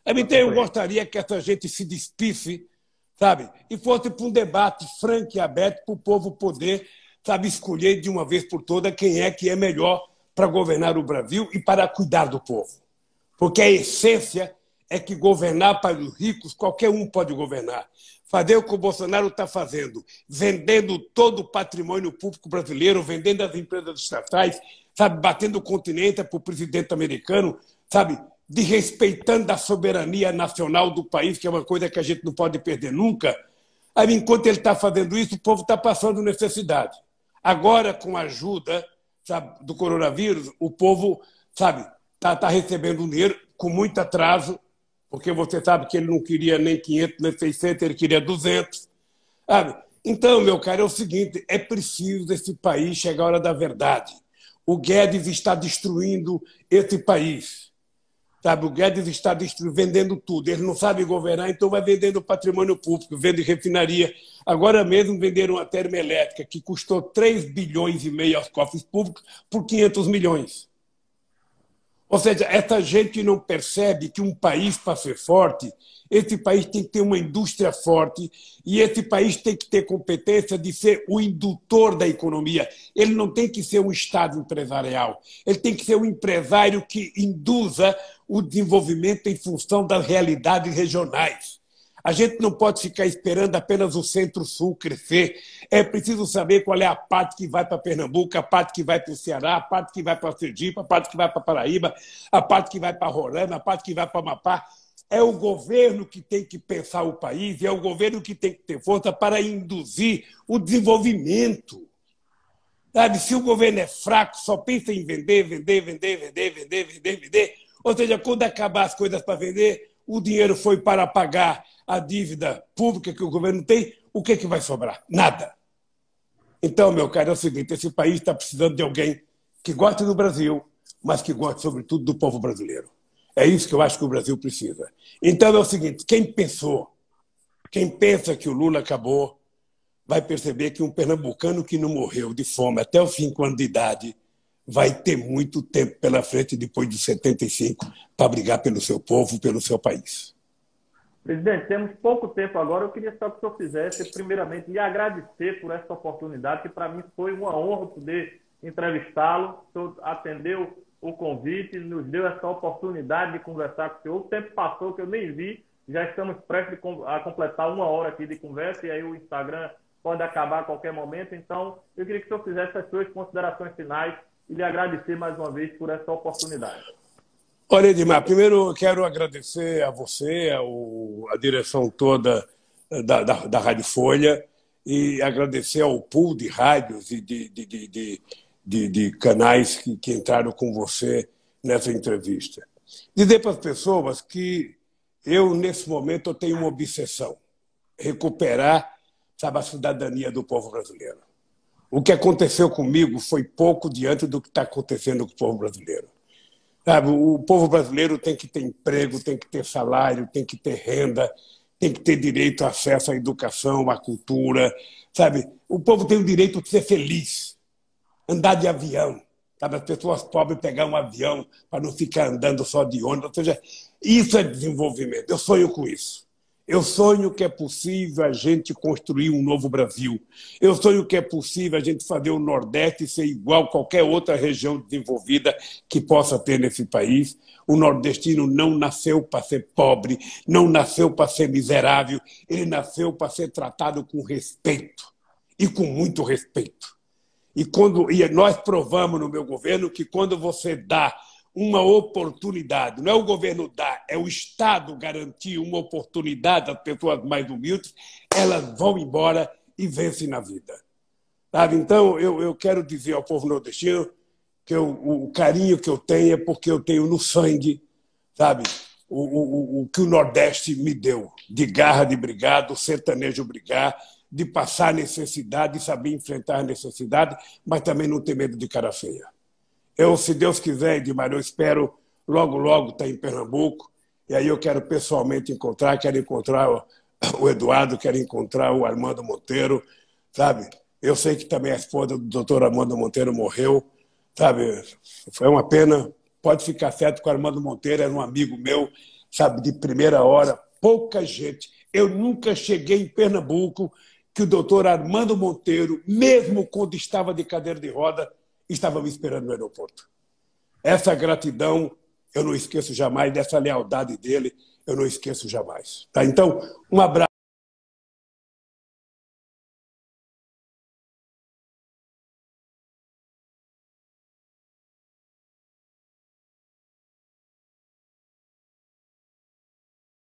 Então, eu gostaria que essa gente se despisse, sabe, e fosse para um debate franco e aberto para o povo poder, sabe, escolher de uma vez por todas quem é que é melhor para governar o Brasil e para cuidar do povo. Porque a essência é que governar para os ricos, qualquer um pode governar. Fazer o que o Bolsonaro está fazendo, vendendo todo o patrimônio público brasileiro, vendendo as empresas estatais, sabe, batendo continência para o presidente americano, sabe, desrespeitando a soberania nacional do país, que é uma coisa que a gente não pode perder nunca. Aí, enquanto ele está fazendo isso, o povo está passando necessidade. Agora, com a ajuda, sabe, do coronavírus, o povo, sabe, está recebendo dinheiro com muito atraso, porque você sabe que ele não queria nem 500, nem 600, ele queria 200. Sabe? Então, meu caro, é o seguinte, é preciso esse país chegar à hora da verdade. O Guedes está destruindo esse país. Sabe? O Guedes está vendendo tudo. Ele não sabe governar, então vai vendendo patrimônio público, vende refinaria. Agora mesmo venderam uma termoelétrica que custou 3,5 bilhões aos cofres públicos por 500 milhões. Ou seja, essa gente não percebe que um país, para ser forte, esse país tem que ter uma indústria forte e esse país tem que ter competência de ser o indutor da economia. Ele não tem que ser um Estado empresarial. Ele tem que ser um empresário que induza o desenvolvimento em função das realidades regionais. A gente não pode ficar esperando apenas o Centro-Sul crescer. É preciso saber qual é a parte que vai para Pernambuco, a parte que vai para o Ceará, a parte que vai para Sergipe, a parte que vai para Paraíba, a parte que vai para Roraima, a parte que vai para Amapá. É o governo que tem que pensar o país, é o governo que tem que ter força para induzir o desenvolvimento. Sabe? Se o governo é fraco, só pensa em vender, vender, vender, vender, vender, vender, vender. Ou seja, quando acabar as coisas para vender, o dinheiro foi para pagar a dívida pública que o governo tem, o que, que vai sobrar? Nada. Então, meu caro, é o seguinte, esse país está precisando de alguém que goste do Brasil, mas que goste, sobretudo, do povo brasileiro. É isso que eu acho que o Brasil precisa. Então, é o seguinte, quem pensa que o Lula acabou, vai perceber que um pernambucano que não morreu de fome até os 5 anos de idade vai ter muito tempo pela frente, depois de 75, para brigar pelo seu povo, pelo seu país. Presidente, temos pouco tempo agora. Eu queria só que o senhor fizesse, primeiramente, lhe agradecer por essa oportunidade, que para mim foi uma honra poder entrevistá-lo. O senhor atendeu o convite, nos deu essa oportunidade de conversar com o senhor. O tempo passou que eu nem vi, já estamos prestes a completar 1 hora aqui de conversa, e aí o Instagram pode acabar a qualquer momento. Então, eu queria que o senhor fizesse as suas considerações finais e lhe agradecer mais uma vez por essa oportunidade. Olha, Edmar, primeiro eu quero agradecer a você, a direção toda da Rádio Folha, e agradecer ao pool de rádios e de canais que entraram com você nessa entrevista. Dizer para as pessoas que eu, nesse momento, eu tenho uma obsessão: recuperar, sabe, a cidadania do povo brasileiro. O que aconteceu comigo foi pouco diante do que está acontecendo com o povo brasileiro. Sabe, o povo brasileiro tem que ter emprego, tem que ter salário, tem que ter renda, tem que ter direito a acesso à educação, à cultura. Sabe? O povo tem o direito de ser feliz, andar de avião. Sabe? As pessoas pobres pegar um avião para não ficar andando só de ônibus. Ou seja, isso é desenvolvimento. Eu sonho com isso. Eu sonho que é possível a gente construir um novo Brasil. Eu sonho que é possível a gente fazer o Nordeste ser igual a qualquer outra região desenvolvida que possa ter nesse país. O nordestino não nasceu para ser pobre, não nasceu para ser miserável, ele nasceu para ser tratado com respeito, e com muito respeito. E nós provamos no meu governo que quando você dá uma oportunidade, não é o governo dar, é o Estado garantir uma oportunidade às pessoas mais humildes, elas vão embora e vencem na vida. Sabe? Então, eu quero dizer ao povo nordestino que o carinho que eu tenho é porque eu tenho no sangue, sabe, o que o Nordeste me deu, de garra de brigar, do sertanejo brigar, de passar necessidade, de saber enfrentar a necessidade, mas também não ter medo de cara feia. Eu, se Deus quiser, Edmar, eu espero logo, logo estar em Pernambuco, e aí eu quero pessoalmente quero encontrar o Eduardo, quero encontrar o Armando Monteiro, sabe? Eu sei que também a esposa do doutor Armando Monteiro morreu, sabe? Foi uma pena. Pode ficar certo que o Armando Monteiro era um amigo meu, sabe, de primeira hora. Pouca gente. Eu nunca cheguei em Pernambuco que o doutor Armando Monteiro, mesmo quando estava de cadeira de roda, estava me esperando no aeroporto. Essa gratidão eu não esqueço jamais, dessa lealdade dele eu não esqueço jamais. Tá? Então, um abraço.